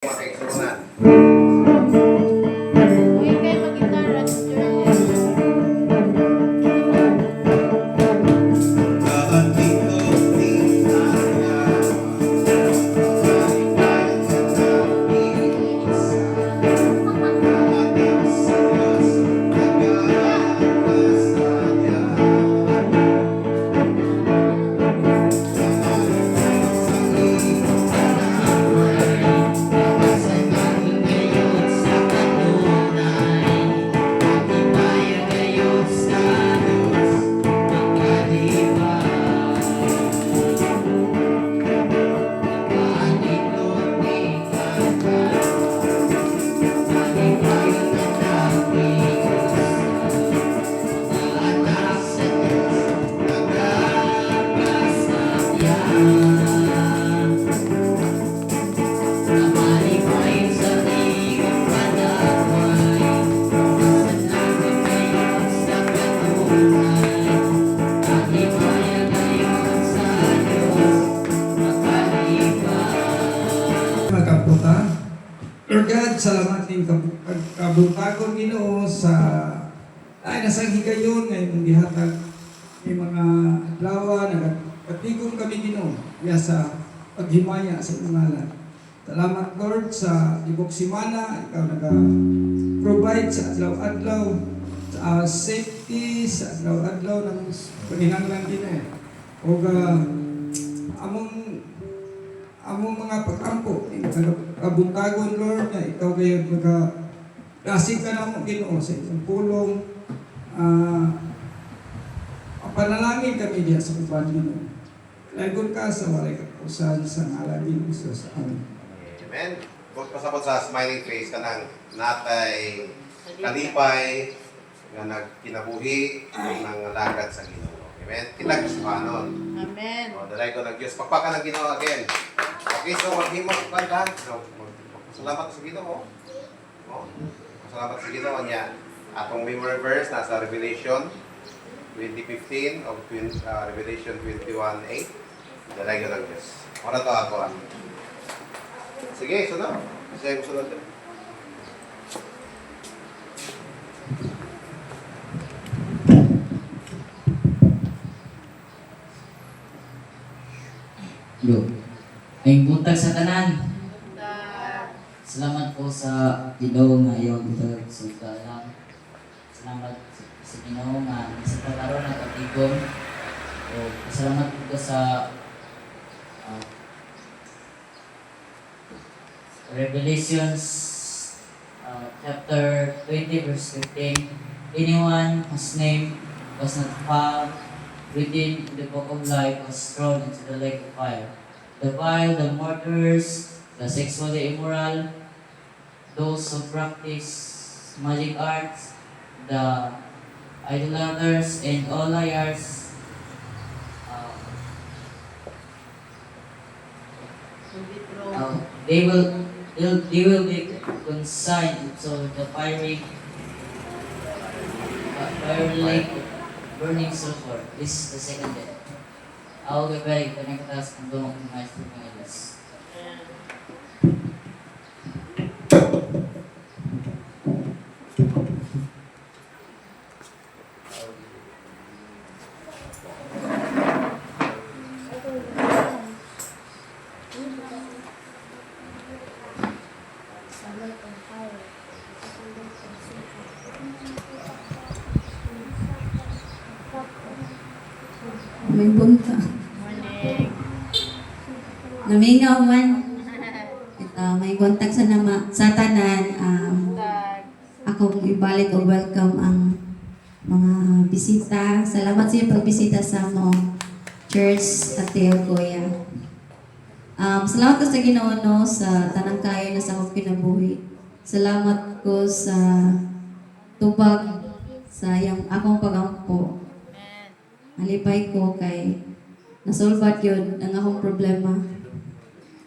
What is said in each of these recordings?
Huwag kayo mag-gitara, Sister. Magkaputa. Lord God, salamat din kabutagon Ginoo sa ay nasang higayon ngayon gihatag may mga adlaw nagapatigom kami Ginoo ya sa paghimaya sa imong ngalan. Salamat Lord sa ibok simana ikaw naga-provide sa adlaw-adlaw sa safety sa adlaw-adlaw ng panginahanglan Ginoo. O among mga pag-ampo, kabuntagon Lord, na ikaw kayo dasig ka na mo Ginoo sa isang pulong. Panalangin kami diya sa uban Ginoo. Lagon ka sa walay kapusan sa ngalan ni Jesus. Amen. Amen. Kung pasabot sa smiling face ka ng natay, kalipay, nga nagkinabuhi, ng lagad sa Ginoo. Amen. Kinag sa panon. Amen. O, dalay ko ng Diyos. Pagpaka ng Ginoo again. Okay, so maghimo ko ka. So, salamat sa Ginoo. O, salamat sa Ginoo niya. Atong memory verse nasa Revelation 20:15 o Revelation 21:8. Dalay ko ng Diyos. Ano to ako? Sige, sunod. Sige, sunod. Yo. Ay buntag sa tanan. Ta- Salamat po sa Ginoo nga iyo buntag sa tanan. Salamat sa Ginoo nga sa pagkaroon ng katigom. O salamat po sa Revelations chapter 20 verse 15. Anyone whose name was not found written in the book of life was thrown into the lake of fire. The vile, the murderers, the sexually immoral, those who practice magic arts, the idolaters, and all liars, they will be consigned to the fiery lake of burning sulfur. This is the second death. Ako gabay, kanagtas ang dumang kumayas ng mga Diyos. May bunta. Morning. Namingaw man. Ito, may buntag sa tanan. Tag. Akong ibalik o welcome ang mga bisita. Salamat sa iyong pagbisita sa mo church at Teo Kuya. Salamat ko sa Ginoo no, sa tanang kaya na sa akong kinabuhi. Salamat ko sa tubag sa iyang akong pagampo. Amen. Alipay ko kay nasolbat yun ang akong problema.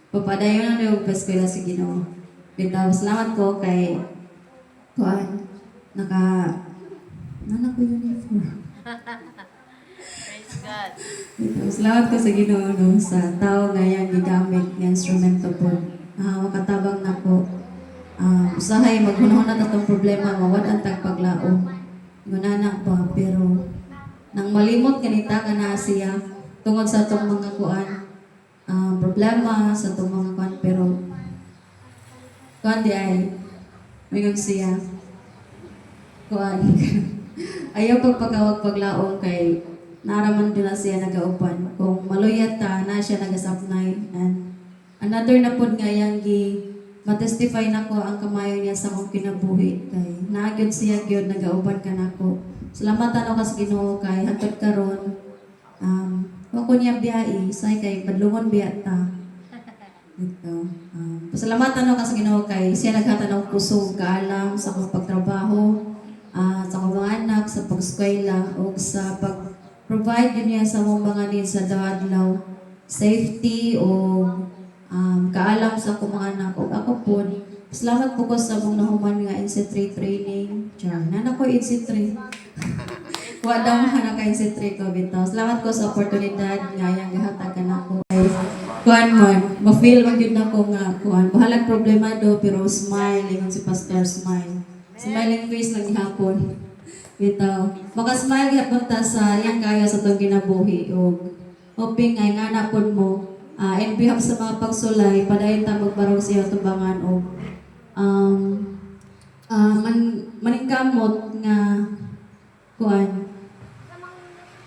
Papadayon na yung eskwela sa Ginoo. Bitaw, salamat ko kay kuan nana ko uniform. Praise God. Bitaw, salamat ko sa Ginoo no, sa tao nga yang gigamit nga instrumento po makatabang nako. Usahay maghunahon na tatong problema mawad ang tagpaglaom. Gunana pa pero nang malimot ganita kana siya tungod sa atong mga kuan problema sa atong mga kuan pero kuan di ay mingon siya kuan ayaw pagpagawag paglaom kay naraman din na siya nagaupan kung maluyat ta na siya nagasapnay and another na pod nga yang gi matestify nako ang kamayo niya sa akong kinabuhi kay naagyon siya gyud nagauban ka nako. Salamat ano kas Ginoo kay hangtod karon wa ko niya biyai say kay badlungon biya ta. Ito. Pasalamatan ako sa Ginoo kay siya naghatag ng kusog kaalam sa akong pagtrabaho, sa akong mga anak, sa pag-eskwela, o sa pag-provide yun niya sa mga needs sa adlaw, safety o kaalam sa akong mga anak. O ako po, salamat po ko sa mong nahuman nga NC3 training. Diyan, nana ko NC3. Wa daw na ka NC3 ko bitaw. Salamat ko sa oportunidad nga yang gahatagan ako. Kuan man, ma-feel man yun ako nga kuan. Bahalag problemado pero smile, ingon si Pastor smile. Smiling face lang gihapon. Bitaw. Maka-smile gihapon ta sa yang kaya sa tong kinabuhi o hoping ay nga napon mo in behalf sa mga pagsulay padayon ta magbarog siya tubangan o maningkamot nga kuan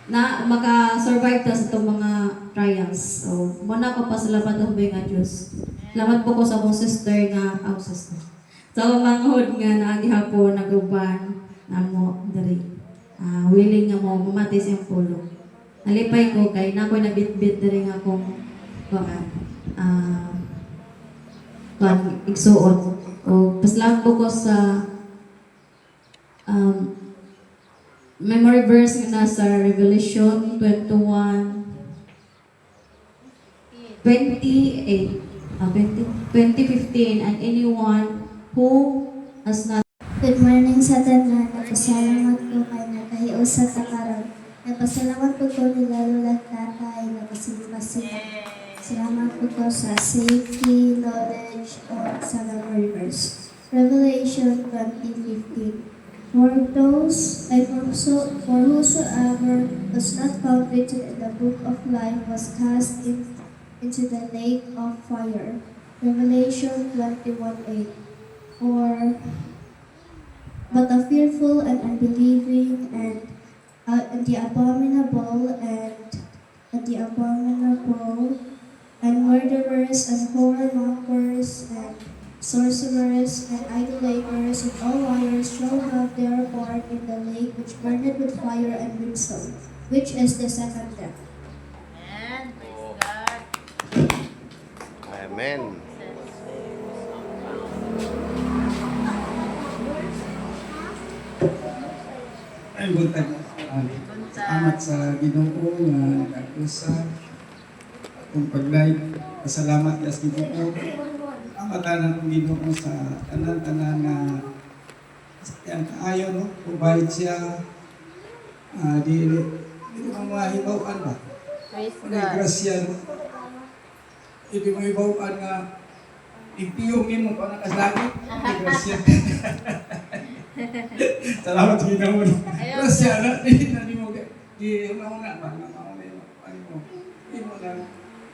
na maka-survive ta sa itong mga trials. So, muna ko pa salamat ang nga Diyos. Salamat po ko sa akong sister nga, sister. Sa akong manghod nga naagihapon, naguban, na mo, dari. Willing nga mo, mamati siyang pulo. Nalipay ko kay na ako'y nabit-bit dari nga akong igsuot. O, pasalamat po ko sa memory verse nga nasa Revelation 20:15 and anyone who has not Good morning sa tanan. Nagpasalamat ko kay nakahiusa sa karon. Nagpasalamat po ko ni lalo lang tatay na pasimpa-simpa. Salamat po ko sa safety, knowledge, o sa memory verse. Revelation 20:15. For whosoever was not found written in the book of life was cast into the lake of fire. Revelation 21:8. But the fearful and unbelieving and the abominable and murderers and whoremongers and sorcerers and idolaters and all liars shall have their part in the lake which burneth with fire and brimstone, which is the second death. And praise God. Amen. Ay, buntag. Salamat sa Ginoo nga nag-usa. Kung pag-like, salamat sa Ginoo. Ang matanan ng Ginoo sa tanan-tanan na yan kaayo, no? Provide siya. Di mo mahibawaan ba? Praise Ano yung God. grasya, no? Hindi mo ibawaan nga ipiyong mo pa nakaslangit. Ang grasya. Salamat sa Ginoo. Grasya na. Hindi mo mauna ba? Hindi mo na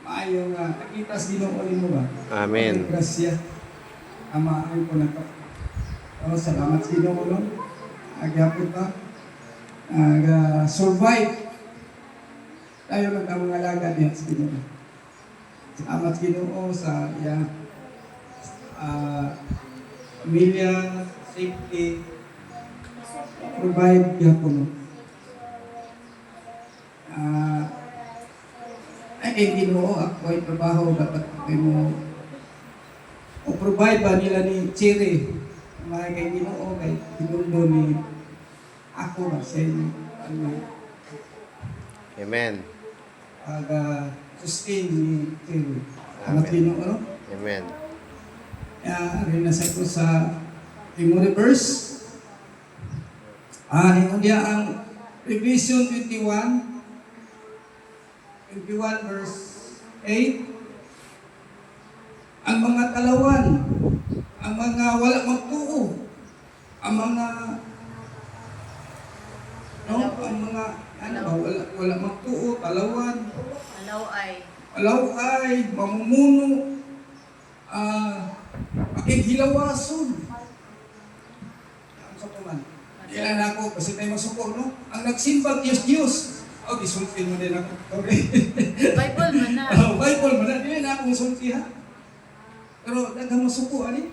maayo nga. Nakita sa Ginoo mo ba? Amen. Grasya. Ama, ay po na to. Salamat sa Ginoo nun. Agyapon ta. Survive. Tayo lang ang mga laga niya sa Ginoo. Salamat sa Ginoo sa pamilya, safety, provide gyapon. Ay kay Ginoo ako ay trabaho dapat kay mo o provide ba nila ni Chiri mga kay Ginoo kay Ginundo ni ako ba sa inyo Amen. sustain ni Chiri. Salamat Ginoo, no? Amen. Rin nasa ko sa memory verse. Hingon niya ang Revelation 21 verse 8. ang mga talawan, ang mga wala magtuo, ang mga ang mga wala magtuo, talawan, alaway, mamumuno, pakighilawason. Ang sapaman. Ilan ako, kasi tayo masuko, no? Ang nagsimba, Diyos. Oh, isulti mo din ako. Okay. Bible man na. Bible mo na. Hindi na ako masulti, ha? Pero daghang masuko, ani?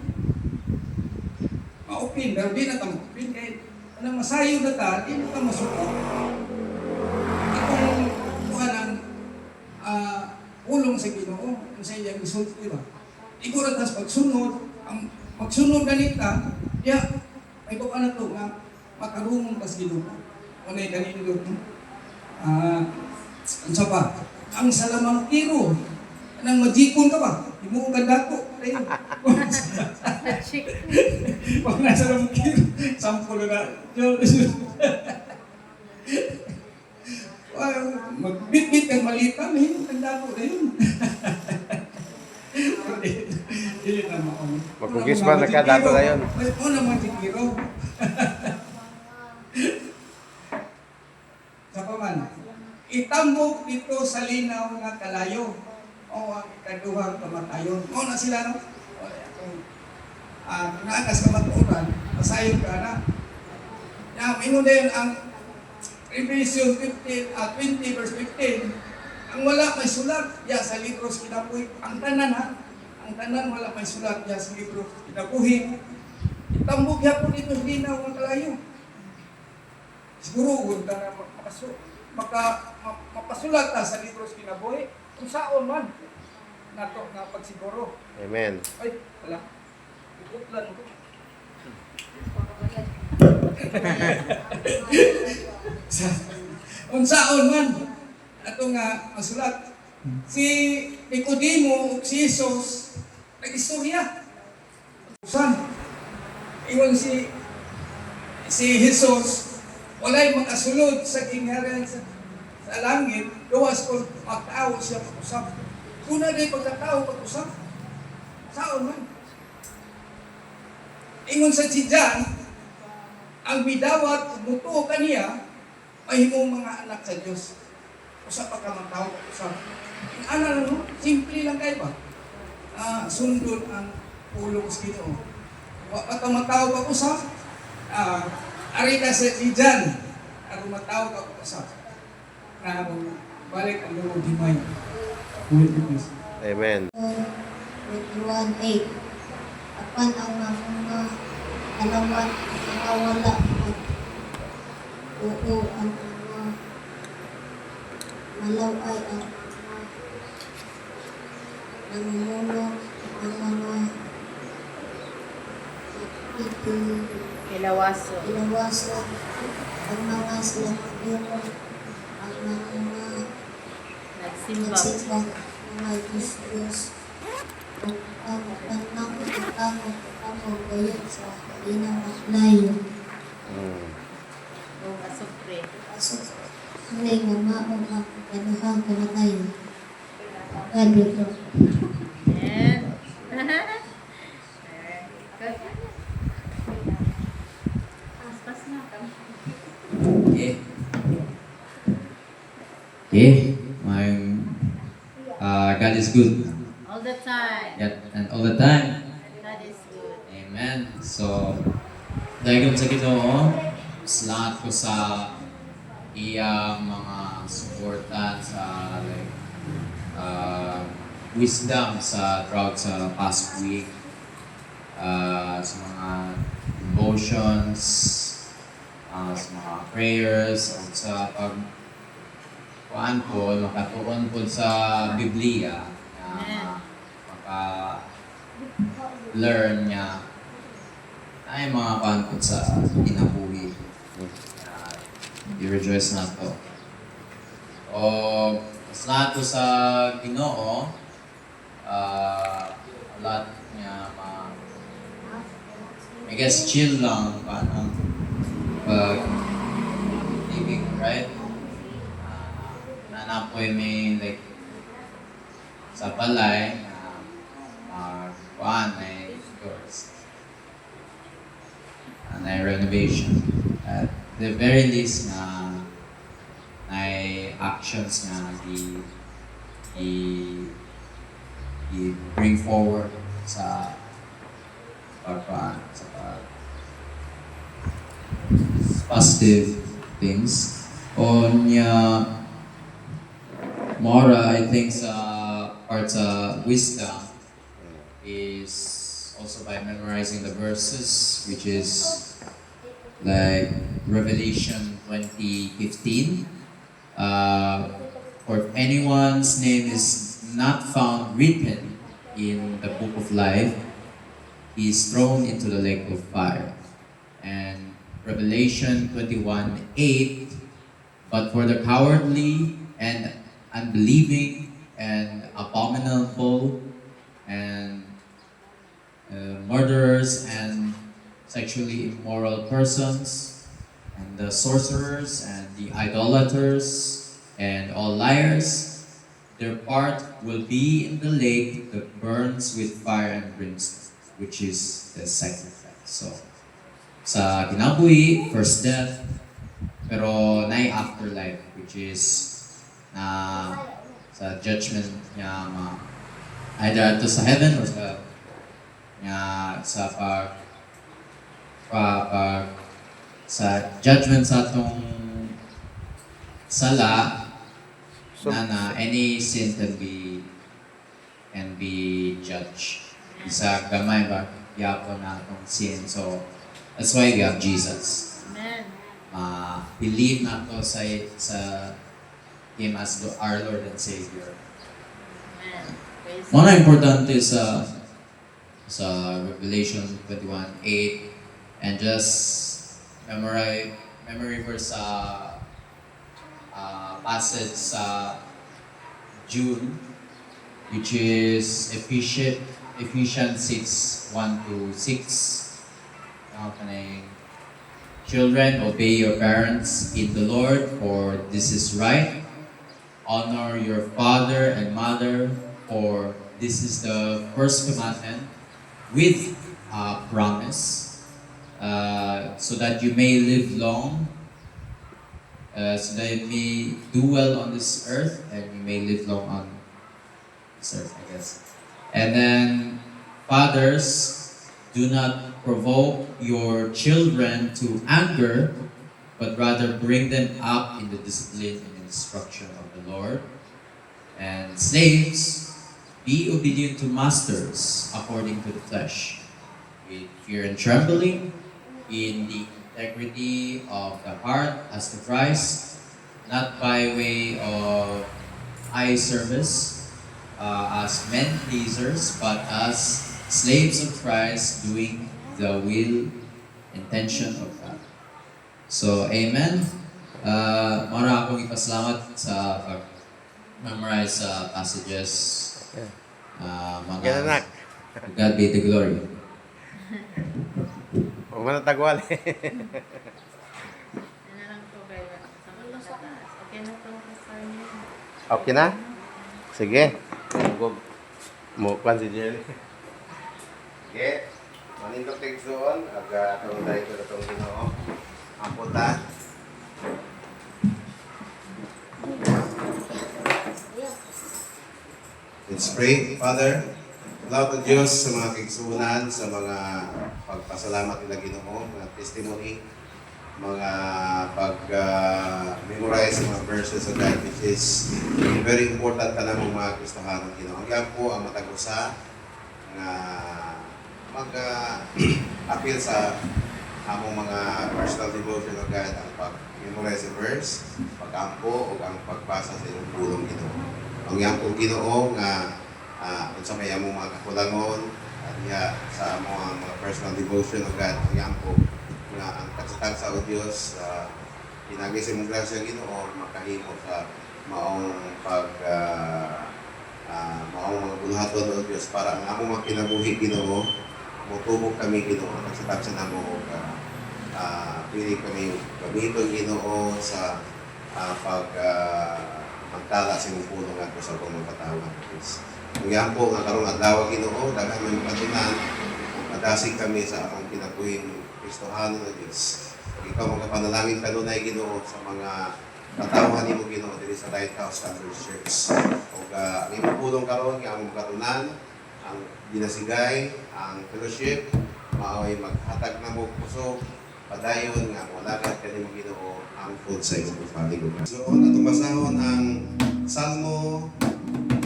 Ma-open, pero di na ka ma-open. Kahit anong masayo na ta, di na ka masuko. Itong kuha ng ulong sa Ginoo, kung sa iyang isulti, ba? Igurat tas pagsunod, ang magsunod ganita, may kuha na to nga makarunong pas Ginoo. Unay kanino no? Ang sapa, ang salamang tiro, nang majikon ka ba? Imo ka dako, tayo. Chick. Pag nasa salamang tiro, sampulo na. Magbit-bit kang malita, mahimong kang dako na yun. Dili na mo. Magkugis ba nagkadato na yun? O naman tikiro. Sa paman, itambok dito sa linaw na kalayo o ang ikaduhang kamatayon. O na sila, no? Naakas kamaturan, masayon ka na. Ingon din ang Revelation 20 verse 15, ang wala may sulat, sa libros kinabuhi. Ang tanan, ha? Ang tanan wala may sulat, sa libros kinabuhi. Itambok yapon dito sa linaw ng kalayo. Siguro, huwag na mapasulat ta sa libros kinabuhi. Kung saan man, nato na pagsiguro. Amen. Ay, wala. Ikutlan ko. Kung saan man, ato nga masulat. Si Nicodemo, si Jesus, nag-istorya. Saan? Iwan si Jesus, walay makasulod sa kingaran sa langit, gawas ko magtao siya pag-usap. Una din pagkatao pag-usap. Saan man? Ingon sa John, ang bidawat, muto kaniya, mahimong mga anak sa Diyos. Usap pa ka magtao pag-usap. Ang anak no, simple lang kayo ba? Sundon ang pulong sa Ginoo. At ang matao pag-usap, ari ka sa John, ako matao pag-usap. Balik ang loob himay. Amen. 21:8. Apan ang mga alawan nakawala oo ang mga malaway ang mga namumuno ang mga Ilawaso. ilawaso ang mga silamagiro ang mga Nagsimba. nagsimbang mga Diyos ang tanang gayon sa linaw at layo. O asupre. Kaso, hindi nga maong ang kanuhang kamatayon. God will go. And Pas na. Okay. Okay. God is good. All the time. And all the time. God is good. Amen. So, dahil sa Ginoo, salamat ko sa iyang mga suporta sa wisdom sa throughout sa past week. Sa mga devotions, sa mga prayers, at sa pagkuhan po, makatuon po sa Biblia, maka-learn niya ay mga kuhan po sa inabuhi. I-rejoice na to. O, mas lahat po sa Ginoo, lahat niya I guess chill lang paano pag-ibig, right? Nanapoy may like sa balay, kuan ay doors. Na renovation. At the very least na actions nga i bring forward sa positive things. On Mora, I think sa part sa wisdom is also by memorizing the verses, which is like Revelation 20:15. For if anyone's name is not found written in the book of life, he is thrown into the lake of fire. And Revelation 21:8, but for the cowardly and unbelieving and abominable and murderers and sexually immoral persons and the sorcerers and the idolaters and all liars, their part will be in the lake that burns with fire and brimstone, which is the second death. So, sa kinabuhi, first death, pero na afterlife, which is sa judgment niya either to sa heaven or sa sa judgment sa atong sala na any sin can be judged. Isa gamay ba yapo na atong sin. So that's why we have Jesus. Amen. Believe na to sa Him as our Lord and Savior. Amen. Praise Mga importante sa Revelation 21:8 and just memory verse sa passage sa June, which is Ephesians 6:1-6. Children, obey your parents in the Lord, for this is right. Honor your father and mother, for this is the first commandment with a promise, so that you may live long, so that you may do well on this earth, and you may live long on this earth, I guess. And then, fathers, do not provoke your children to anger, but rather bring them up in the discipline and instruction of the Lord. And slaves, be obedient to masters according to the flesh, with fear and trembling, in the integrity of the heart as to Christ, not by way of eye service, as men pleasers, but as slaves of Christ, doing the will, intention of God. So, amen. Mara akong ipasalamat sa pag-memorize sa passages. Yan, anak. To God be the glory. Huwag mo na tagwali. Ano lang po kayo sa matataas. Okay na to sa inyo. Okay na? Sige. Mukwan si Jerry. Sige. Manindog takes doon. Agad-agad tayo ko na itong Ginoo. Ang puta. Let's pray. Father, salamat ang Diyos sa mga kigsunan, sa mga pagpasalamat nila Ginoo, mga testimony, mga pag-memorize sa mga verses of God, which is very important ka namang mga Kristohanong Ginoo. Hanggang po ang matagusa na mag-appeal sa among mga personal devotion of God, ang pag-memorize sa verse, pag-ampo, o ang pagbasa sa inyong pulong Ginoo. Ang iyang pong Ginoo nga kung sa may among mga kakulangon at sa among mga personal devotion of God, ang iyang po nga ang katsatag sa o Diyos, pinagay sa imong grasya Ginoo, makahimo sa maong maong mga buluhaton o Diyos para ang among mga kinabuhi Ginoo, mutubog kami Ginoo, katsatag sa namo pili kami gamiton Ginoo sa magtala sa imong pulong at sa akong mga katawan. Ngayon po nga karong adlaw Ginoo, daghan may makatunan, madasig kami sa akong kinabuhing Kristohano na Diyos. Ikaw magapanalangin kanunay Ginoo sa mga katawhan nimo Ginoo diri sa Lighthouse Catholic Church. Ug ang imong pulong karon nga among katunan, ang dinasigay, ang fellowship, mao'y maghatag na mo puso, padayon nga walagad kanimo Ginoo ang food sa imong paliguran. So, atong basahon ang Salmo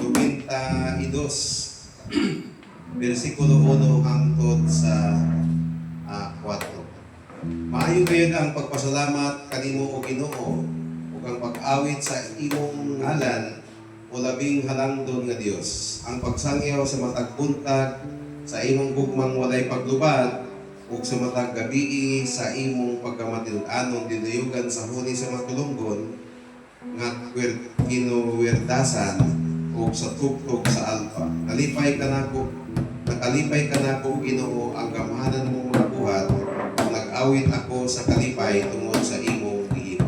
92, versikulo 1 hangtod sa 4. Maayo kayo ang pagpasalamat kanimo o Ginoo ug ang pag-awit sa imong ngalan o labing halangdon nga Dios. Ang pagsangyaw sa matag buntag sa imong gugmang walay paglubad ug sa matag gabii sa imong pagkamatilud-anon dinuyugan sa huli sa matulunggon nga kinuwerdasan ug sa tugtog sa alpa. Nakalipay ka nako Ginoo ang gamhanan mong mga buhat. Nag-awit ako sa kalipay tungod sa imong gihibo.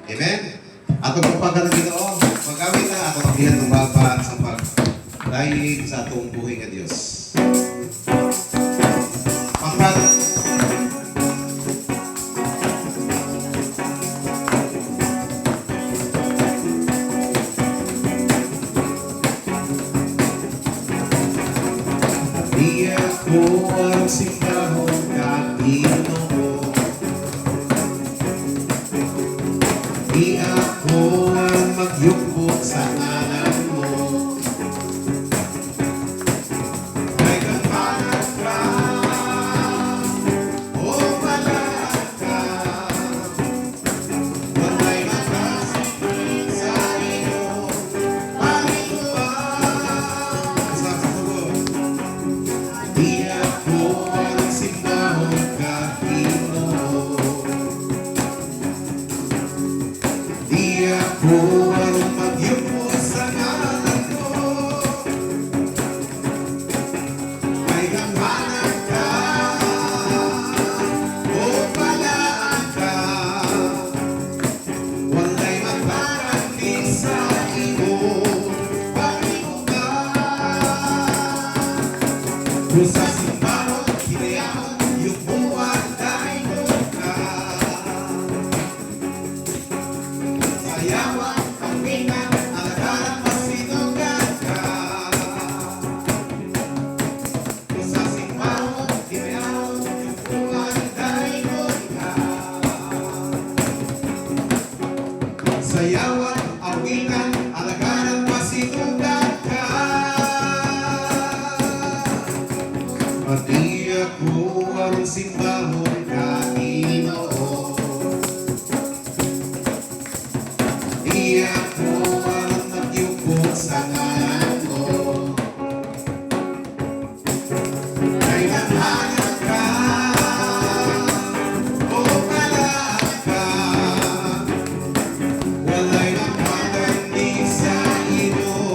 Amen. Ato pagpagal ng Ginoo, mag-awit na ato kabihan ng baba sa pagdayeg sa atong buhay nga Dios. Papat. Di ako ang simbahon ka, Ginoo. Di ako ang magyukbok sa ngalan mo. May kapanan ka, o malaan ka. Walay makasipin sa iyo, Panginoon. Sa sagot. Di ako ang simbahon ka, Ginoo. Di ako ang magyupo sa ngalan mo. May gamhanan ka, o palaan ka. Walay magpapanti sa imo, Panginoon. Kung sa simbahon, hinayaan, yubuan tayo ka. Sayawan, panglingan, alagaran, masinugan ka. Kung sa simbahon, hinayaan, yubuan tayo ka. Sayawan, awinan, alagaran, masinugan ka. Pati ako ang simbahon ka, Ginoo. Di ako ang magyukbok sa ngalan mo. May gamhanan ka, o palaan ka. Walay magpapanti sa iyo,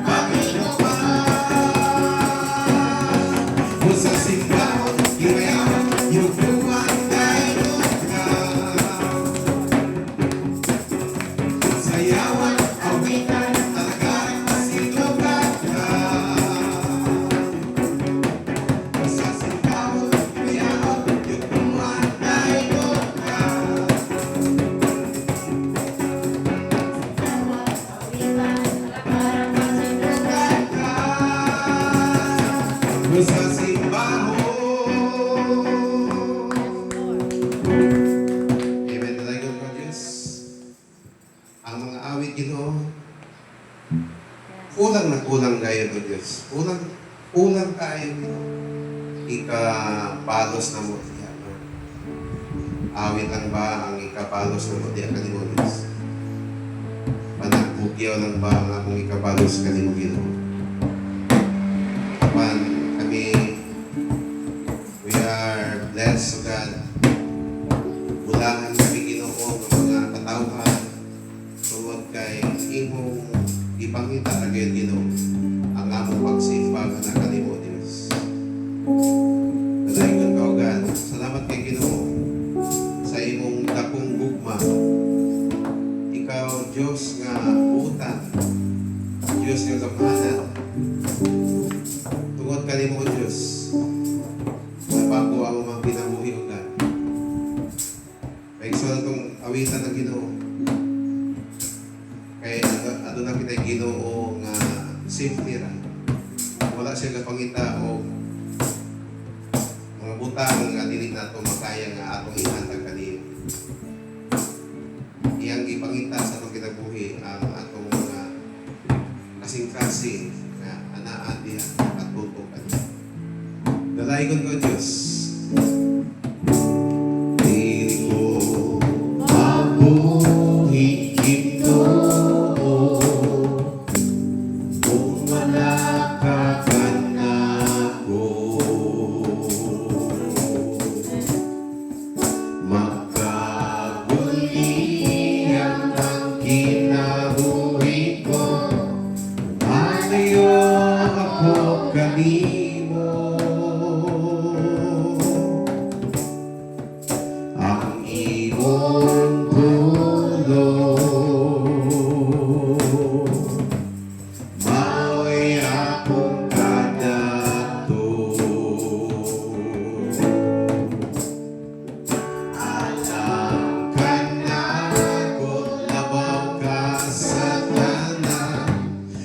Panginoon. Kung sa simbahon, hinayaan, yubuan tayo ka. Sayawan, awitan, alagaran, masinugan ka. Kung sa simbahon, hinayaan, yubuan tayo ka. Kung sa simbahon. Amen. Talagang ko Diyos. Ang mga awit Ginoo, kulang na kulang kayo ko Diyos. Kulang kayo Ginoo. Ikapalos na mo diya. Awit lang ba ang ikapalos na mo diya kanimo Diyos? Panagpugyaw lang ba ang akong ikapalos kanimo Ginoo? Kapan kami, we are blessed, O God. Bulangan kami Ginoo ng mga katawhan tungod kay imong ipangita na gayon Ginoo ang among pagsimba na kanimo Dios. Dalayon ka O God. Salamat kay Ginoo sa imong dakong gugma. Ikaw Dios nga utang, Dios nga gamhanan, o mga pinabuhi o God. Kaya so itong awitan ng Ginoo. Kaya ano na kita Ginoo nga safety ra. Wala siya kapangita o mga butang nga dili nato makaya nga atong ihatag kaniyo. Iyang ipangita sa atong kinabuhi ang atong mga kasing-kasing na anaan diha at tutok kaniya. Dalaygon ko Diyos. Dili ko mabuhi Ginoo kung wala ka kanako. Makabulian ang kinabuhi ko, malayo ako kanimo. Ang imong tulong mao'y akong kadato. Alam ka na kung labaw ka sa tanan,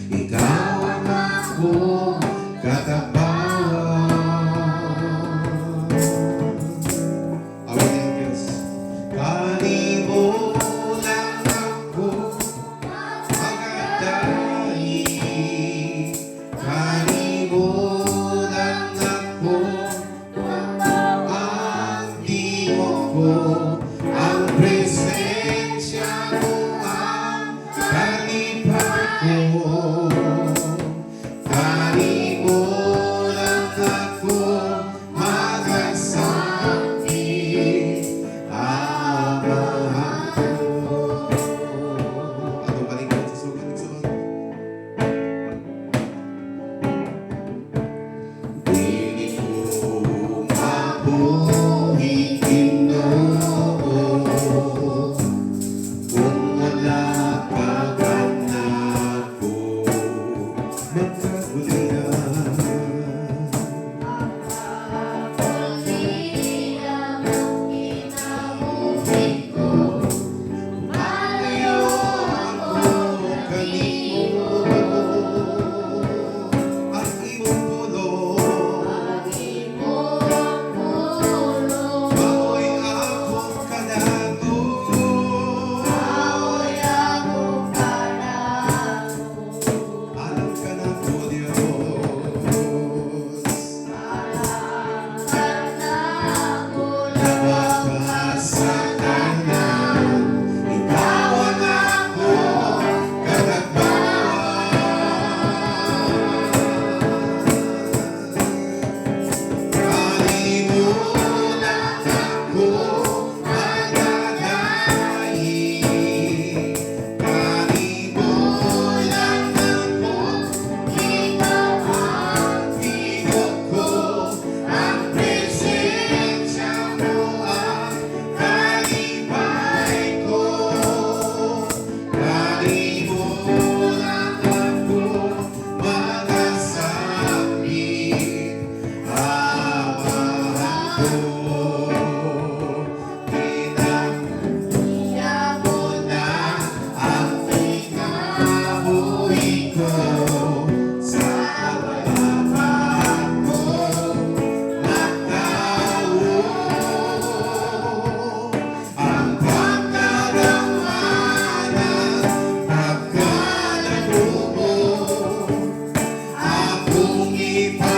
ikaw ang akong katapawan. Awit ng Diyos. Kanimo lang ako magadahi. Kanimo lang ako ang dimo ko. Ang presensya mo ang kalipan ko. Kanimo lang ako magasabi. Amahan ko. Atong balikan sa sugat ng sugat. Dili ko mabuhi Ginoo kung wala ka kanako. Magkagulian. Malayo ako kanimo. Ang imong tulong mao'y akong kadato. Alam ka na po Diyos. Labaw ka sa tanan, ikaw ang akong katapawan. Kanimo lang ako magadahi. Kanimo lang ako, ikaw ang tingog ko. Ang presensya mo ang kalipay ko. Kanimo lang ako magasapit. Amahan ko. Kinampiya mo na ang kinabuhi ko. Sa harapan mo magtawo ang pagkadamanan, pagkadalubo. Akong ipasigaw.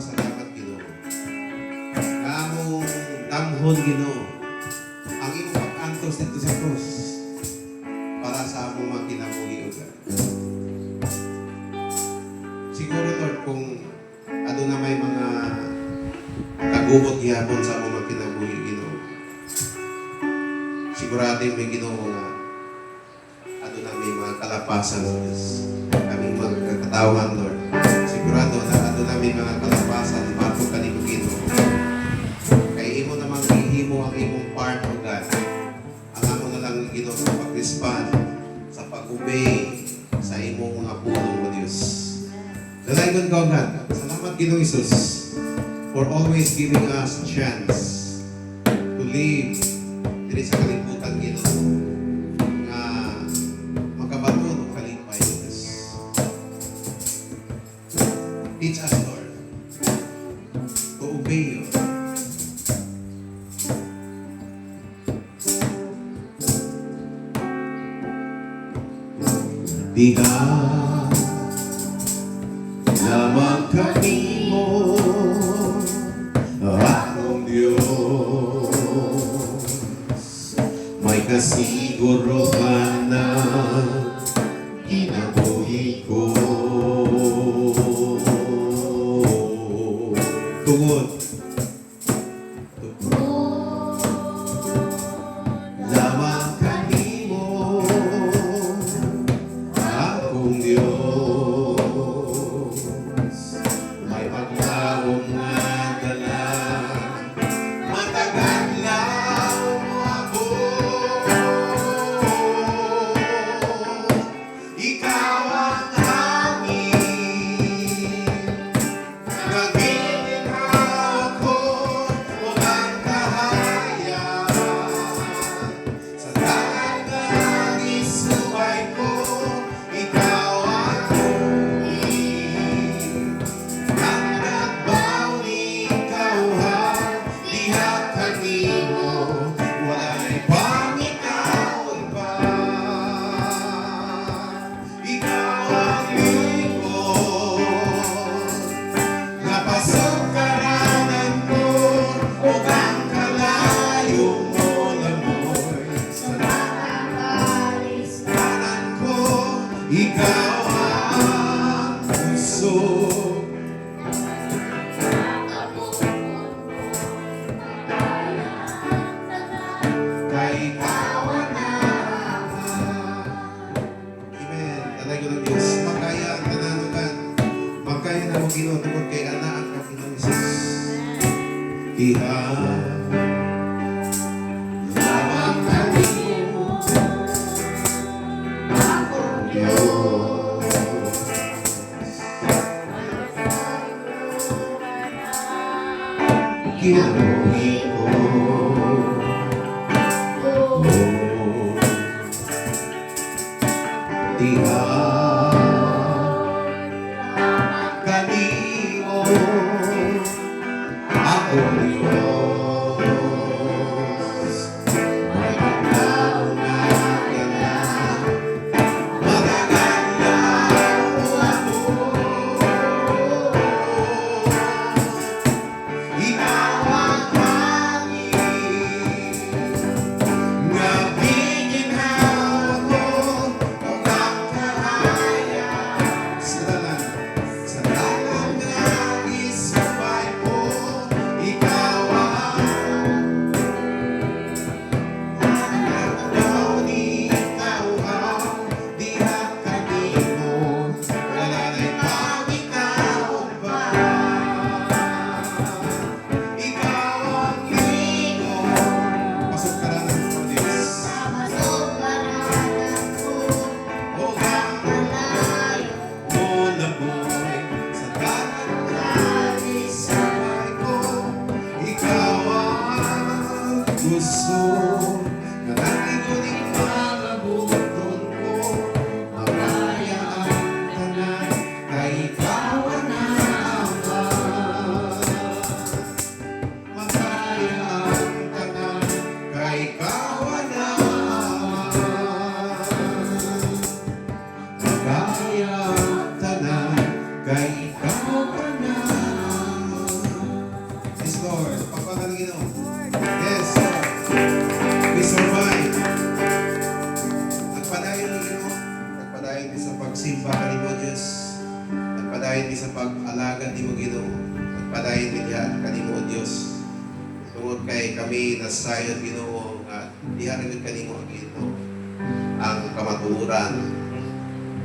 salamat Ginoo. Kamong damhon Ginoo ang imong pag-antos dito sa krus para sa among mga kinabuhi ugan. Siguro Lord kung ano na may mga kagubot gihapon sa among mga kinabuhi Ginoo. Sigurado may Ginoo nga ano na may mga kalapasan sa Diyos. Kaming mga katawan Lord. Sigurado na ano na may mga kalapasan matong kanimo Ginoo. Kay imo namang ihimo ang imong part o God. Ang amo na lang Ginoo sa pag-respond, sa pag-obey sa imong mga pulong mo Diyos. Dalaygon ka God. Salamat Ginoo Jesus for always giving us a chance to live diri sa kalibutan Ginoo nga makabaton og kalipay Diyos. Teach us Lord to obey you. Diha lamang kanimo akong Diyos, may kasiguruhan na kinabuhi ko. Tungod lamang kanimo akong Diyos, may paglaong nga dala, matagal lang ako. Ikaw ang hangin, nagiginaw ko o ang kahayag. Sa dagat ng isubay ko, ikaw ang tubig. Ang nagbawi kauhan, diha kanimo, wala'y pangitawag pa. Ikaw ang lingkod, napasok karanan ko, o ang kalayo mo lamoy. Sa nakakalistanan ko, ikaw ang puso. Kay ikaw ang naman. Amen. Talay ko ng Diyos. Magkaya ang tananugan. Magkaya na mo Ginoo tungkol kay anak ang Panginoon Jesus. Diha lamang kanimo akong Diyos. Kinabuhi ko. Diha kanimo akong Diyos, may paglaw na dala, matagal lang ako. Ikaw ang hangin, nagiginaw ko o ang kahayag. Sa dagat ng isubay ko, ikaw diha kanimo o Dios. Tungod kay kami nasayon Ginoo nga diha rin kanimo Ginoo ang kamatuoran.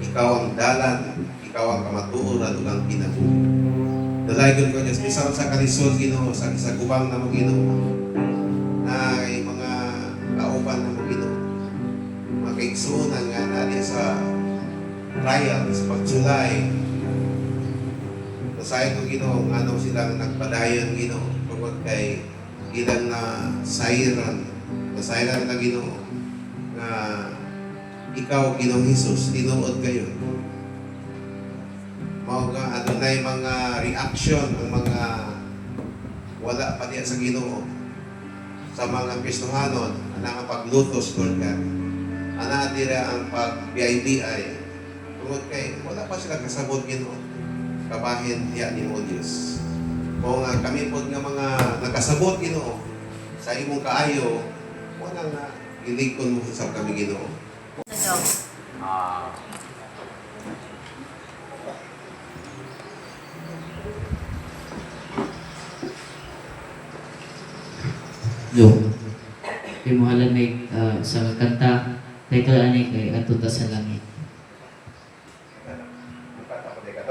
Ikaw ang dalan, ikaw ang kamatuoran ug ang kinabuhi. Dalaygon ko Dios bisan sa kalisod Ginoo sa kubang namo Ginoo. Na mga kauban namo Ginoo. Makaigsunan nga na sa trial sa pagsulay. Nasayon ko Ginoo nga ano silang nagpadayon Ginoo tungod kay ilang na sayran. Nasayran na Ginoo nga ikaw Ginoong Hesus tinuod kayo. Mao nga adunay mga reaction ang mga wala pa diya sa Ginoo sa mga Kristohanon ana ang paglutos Lord God. Ana dira ang pag-BIBI. Tungod kay wala pa sila kasabot Ginoo. Kabahin diya nimo Dios. Kung kami pod nga mga nakasabot Ginoo sa imong kaayo, wala nga iligkon mo sa kami Ginoo. Ikaw. Yo. Kay mahalan may sa kanta title ani kay Adto Ta sa Langit. Bukan ako di ka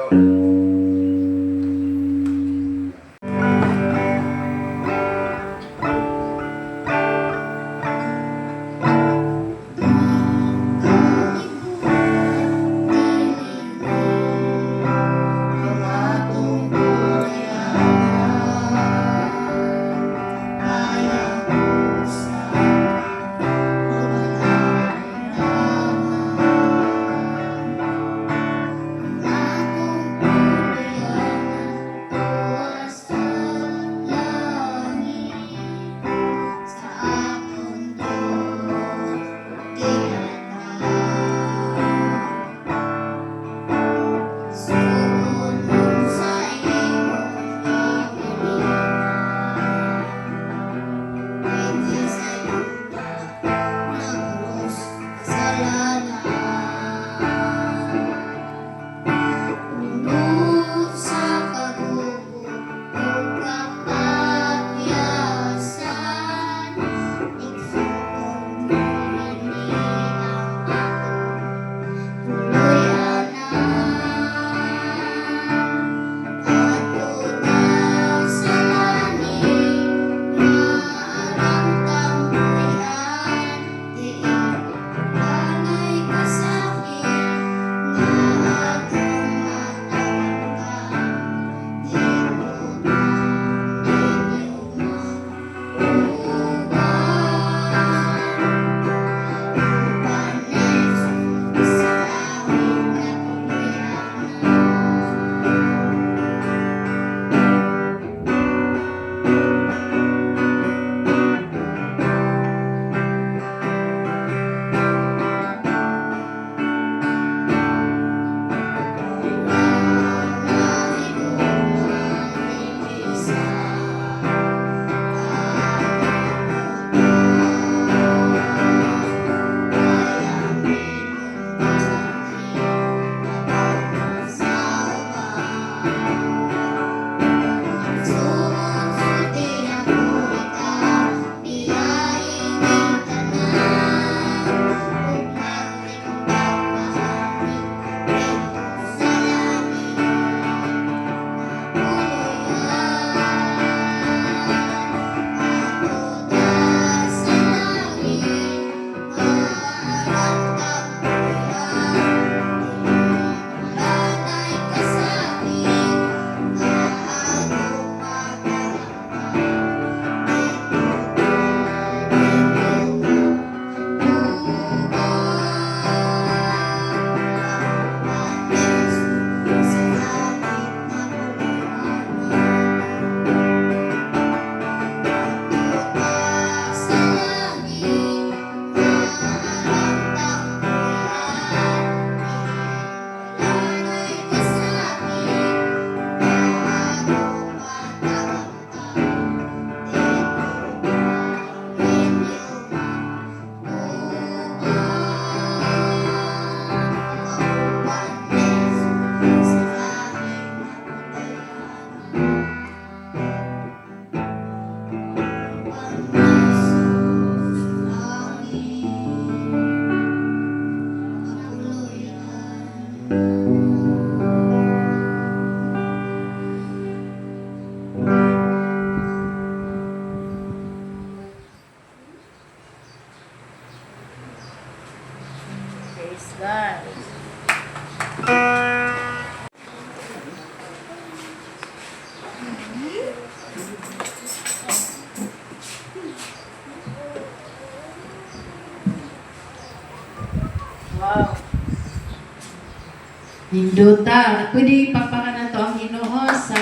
Hinduta. Pwede ipakpakan na to ang Ginoo sa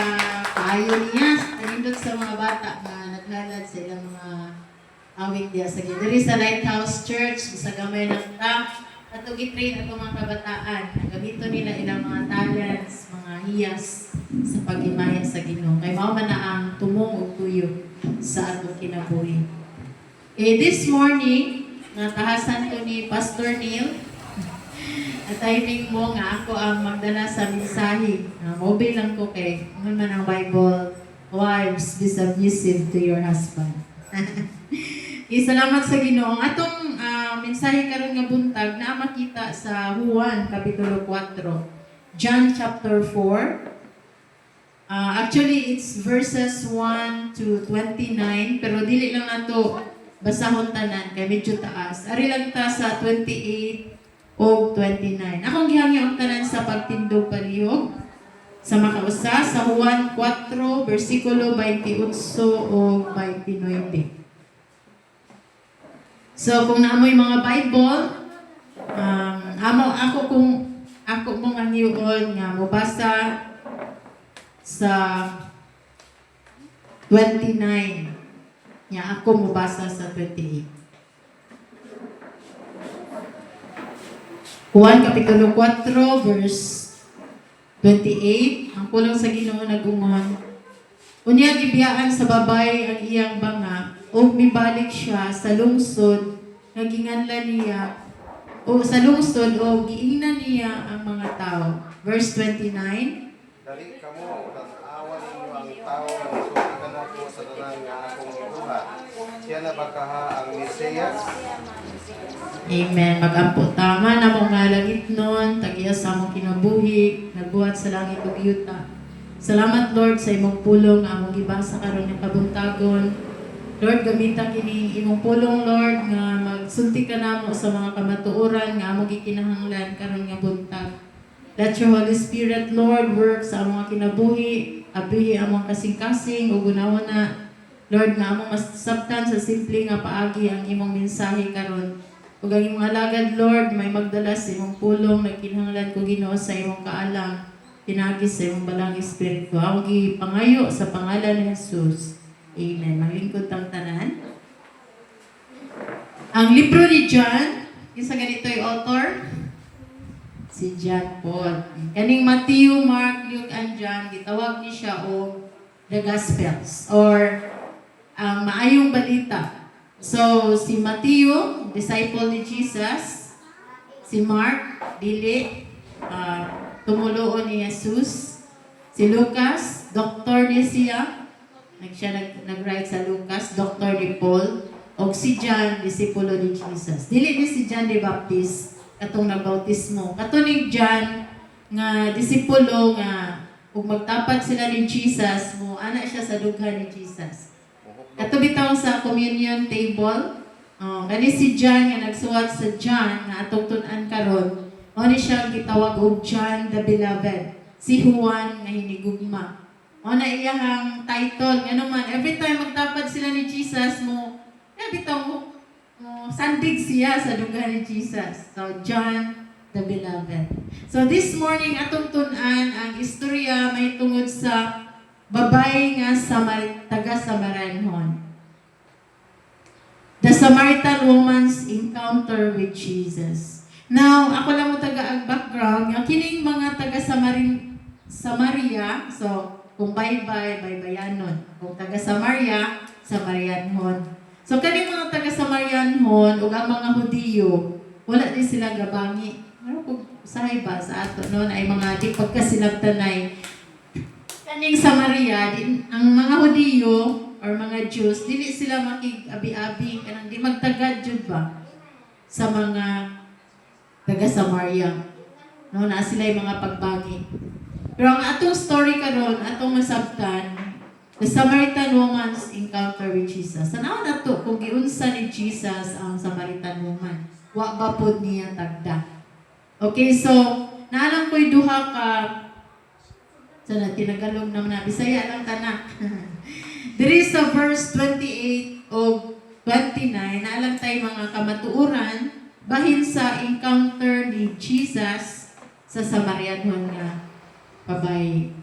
kaayo niya. Nindot sa mga bata na naghalad sa ilang mga awit niya sa Ginoo. Diri sa Lighthouse Church, sa gamay ng ta, ato gitrain ato mga kabataan. Gamito nila ilang mga talents, mga hiyas sa pagimaya sa Ginoo. Kay mao man na ang tumong ug tuyo sa atong kinabuhi. This morning, natahasan ko ni Pastor Neil. At timing mo nga ako ang magdala sa mensahe. Mobile lang ko kay ano man ang Bible, wives, be submissive to your husband. Salamat sa Ginoo. Atong mensahe karon nga buntag na makita sa Juan kapitulo 4, John chapter 4. Actually, it's verses 1 to 29, pero dili lang nato basahon tanan kay medyo taas. Ari lang ta sa 28 o 29. Akong gihangyo ang tanan sa pagtindog palihog sa makausa sa Juan 4 versikulo 28 o 29. So kung naamoy mga Bible, ako mong angyon nga mobasa sa 29. Nya ako mobasa sa 28. Juan Kapitulo 4, verse 28, ang kulang sa Ginoo nagungon. Unya gibiyaan sa babay ang iyang banga, o mibalik siya sa lungsod, naginganlan niya, o sa lungsod, o giingnan niya ang mga tao. Verse 29, Dali kamo, tanawan ninyo ang tao nga musulti ka na po sa tanan nga akong ibuhat. Siya na bakaha ang Mesiyas. Amen. Magampo tama na mong nga langit nun, tagiya sa among kinabuhi, nagbuhat sa langit ug yuta. Salamat Lord sa imong pulong nga among gibasa karon nga kabuntagon. Lord, gamita kini imong pulong Lord nga magsulti ka namo sa mga kamatuoran nga among gikinahanglan karon nga buntag. Let your Holy Spirit Lord work sa among kinabuhi, abihi among kasing-kasing ug unawa na Lord nga among masabtan sa simple nga paagi ang imong mensahe karon. Ug ang imong alagad Lord may magdala sa imong pulong nagkinahanglan ko Ginoo sa imong kaalam pinagi sa imong balang espiritu. Ako gipangayo sa pangalan ni Jesus. Amen. Maglingkod tang tanan. Ang libro ni John, isa ganito'y author, si John Paul. Kaning Matthew, Mark, Luke, and John, gitawag ni siya o the Gospels or ang maayong balita. So, si Matthew, disciple ni Jesus. Si Mark, dili, tumuloon ni Jesus. Si Lucas, doktor ni siya. Nag-write sa Lucas, doktor ni Paul. O si John, disipulo ni Jesus. Dili ni si John the Baptist, katong nagbautismo. Katong ni John, nga disipulo nga, kung magtapat sila ni Jesus, mo ana siya sa dughan ni Jesus. Kato bitaw sa communion table, kani si John nga nagsuwat sa John nga atong tun-an karon, mao ni siya gitawag og John the Beloved, si Juan nga hinigugma. Mao na iyang title ngano man every time magtapad sila ni Jesus mo, bitaw mo sandig siya sa dughan ni Jesus. So John the Beloved. So this morning atong tun-an ang istorya may tungod sa babay nga taga-Samaritanhon. The Samaritan woman's encounter with Jesus. Now, ako lang mo ang background, yung kining mga taga-Samaria, so, kung baybayanon. Kung taga-Samaria, Samarianhon. So, kaning mga taga-Samarianhon, o ang mga Hudiyo, wala din sila gabangi. Ano kung sahay ba sa ato, no? Ay mga di pagkasilabtanay. Kaning Samaria, ang mga Hudiyo, or mga Jews, dili sila makig-abi-abi, kanang di magtagad jud ba sa mga taga-Samaria. No, na sila yung mga pagbangi. Pero ang atong story karon, atong masabtan, the Samaritan woman's encounter with Jesus. Sanaw na to, kung giunsa ni Jesus ang Samaritan woman, wa ba pod niya tagda. Okay, so, naalang ko'y duha ka, sana tinagalog naman na, Bisaya lang tanak. There is a verse 28 o 29, naalang tayo mga kamatuuran, bahin sa encounter ni Jesus sa Samarianon nga babae.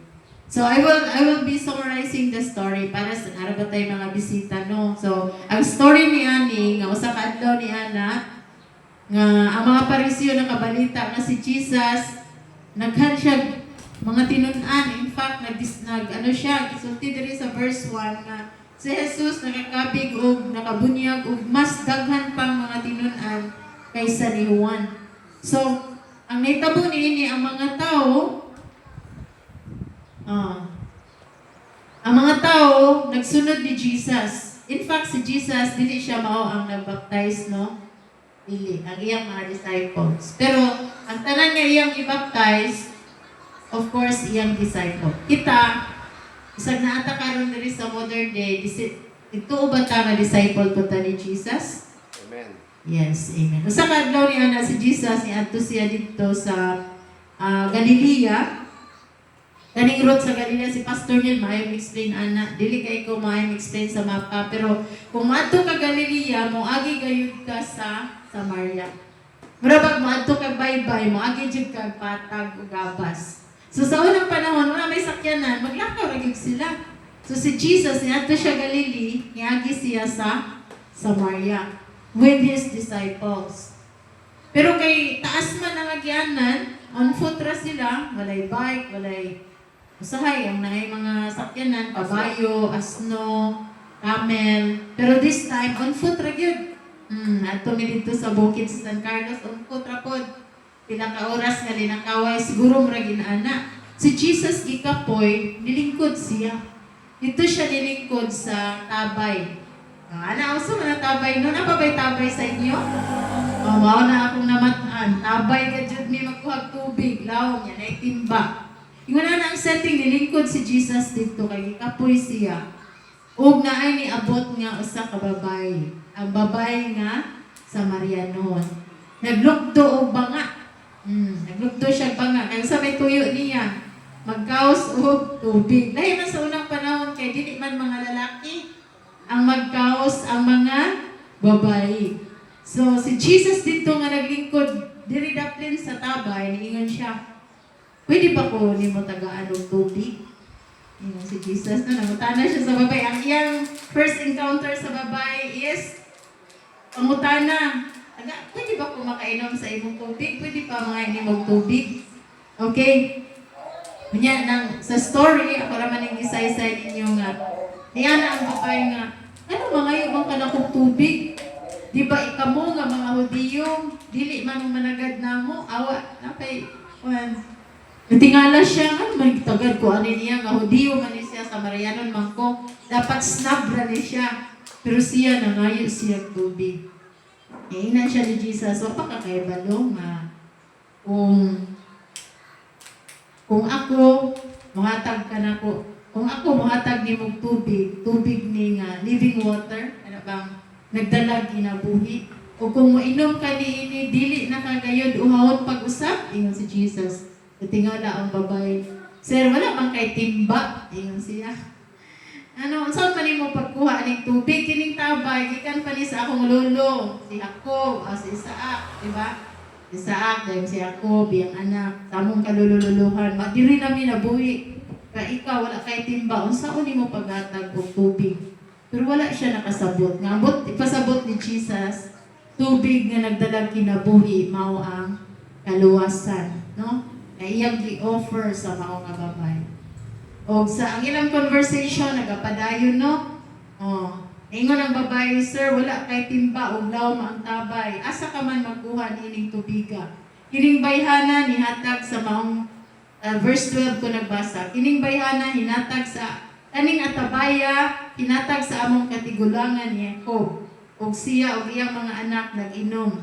So I will be summarizing the story para sa narabatay mga bisita no. So ang story ni Ani nga usa ka adlaw ni Ana nga ang mga Parisiyo nakabalita nga si Jesus naghan siya mga tinun-an. In fact gisulti diri sa verse 1 nga si Jesus nakakabig og nakabunyag og mas daghan pang mga tinun-an kaysa ni Juan. So ang nahitabo niini ang mga tao ang mga tao nagsunod ni Jesus. In fact, si Jesus, dili siya mao ang nagbaptize, no? Dili. Ang iyang mga disciples. Pero, ang tanan nga iyang i-baptize, of course, iyang disciple. Kita, isang naata karon diri sa modern day, ito ba ta nga disciple po ta ni Jesus? Amen. Yes, amen. Usa ka adlaw ni ana si Jesus, niadto siya dito sa Galilea. Kaning road sa Galilea, si Pastor Neil, maayong explain, ana. Dili kay ko maayong explain sa mapa. Pero kung maadto ka Galilea, moagi gayud ka sa Samaria. Murabag maadto ka baybay, moagi jud ka patag ug gabas. So sa unang panahon, wala may sakyanan, maglakaw ra gyud sila. So si Jesus, niadto siya Galilee, niagi siya sa Samaria with his disciples. Pero kay taas man ang agyanan, on foot ra sila, walay bike, walay usahay, ang naay mga sakyanan, kabayo, asno, camel. Pero this time, on foot ra gyud. Adto mi dito sa bukid sa San Carlos, on foot ra pod. Pila ka oras nga linakaway, siguro mura ginaana. Si Jesus gikapoy, nilingkod siya. Dito siya nilingkod sa tabay. Ana, usa man ang tabay no? Napabay tabay sa inyo? Mao na akong namataan. Tabay ka jud mi magkuhag tubig, lawom yan ay timba. Ingon na ang setting nilingkod si Jesus dito kay gikapoy siya. Ug naay ni abot nga usa ka babae. Ang babae nga Samarianon. Naglugdo og banga. Naglugdo siya banga. Kaya sa may tuyo niya, magkaos og tubig. Dahil na sa unang panahon kay dili man mga lalaki ang magkaos ang mga babae. So si Jesus dito nga naglingkod diri daplin sa tabay, niingon siya, pwede ba ko nimo tagaan og tubig? Ingon si Jesus na nangutana siya sa babae. Ang iyang first encounter sa babae is pangutana. Pwede ba ko makainom sa imong tubig? Pwede pa mga inimog tubig? Okay? Kunya, sa story, ako naman yung isa-isa ninyo nga. Niya na ang babae nga, ano mga ibang kanakong tubig? Di ba ikamo nga mga Hudiyo, dili man managad na mo, awa, napay, natingala siya, ano man tagad ko, ano niya nga Hudiyo, man siya sa Marianon Mangko, dapat snabra ni siya, pero siya nangayo siya tubig. Ina siya ni Jesus, so pa kakaibalo nga, kung ako, muhatag ka na ko, kung ako muhatag ni mong tubig ni nga living water, ano bang nagdalag kinabuhi, o kung moinom ka ni ini, dili na kagayod uhawon pag-usap, ingon si Jesus. Tingala ang babae, sir, wala bang kay timba? Ingon siya. Ano, saan pa mo pagkuha ng tubig? Kining tabay, ikan pa ni sa akong lolo, si Jacob, si Isaac, di ba? Isaac, dahil si Jacob, yung anak, samong kalululuhan, madiri namin nabuhi. Kaya ikaw, wala kay timba, unsaon ni mo paghatag og tubig? Pero wala siya nakasabot. Nga, ipasabot ni Jesus, tubig nga nagdalag kinabuhi, mao ang kaluwasan, no? Kaya iyang gi-offer sa mao nga babay. O sa ang ilang conversation, nagapadayon, no? Ingon ang babae, sir, wala kay timba o lawm ang tabay. Asa ka man magkuha nining tubiga. Kining bayhana nihatag sa maong verse 12 ko nagbasa. Kining bayhana hinatag sa kaning atabaya hinatag sa among katigulangan ni Jacob. Og siya og iyang mga anak nag-inom.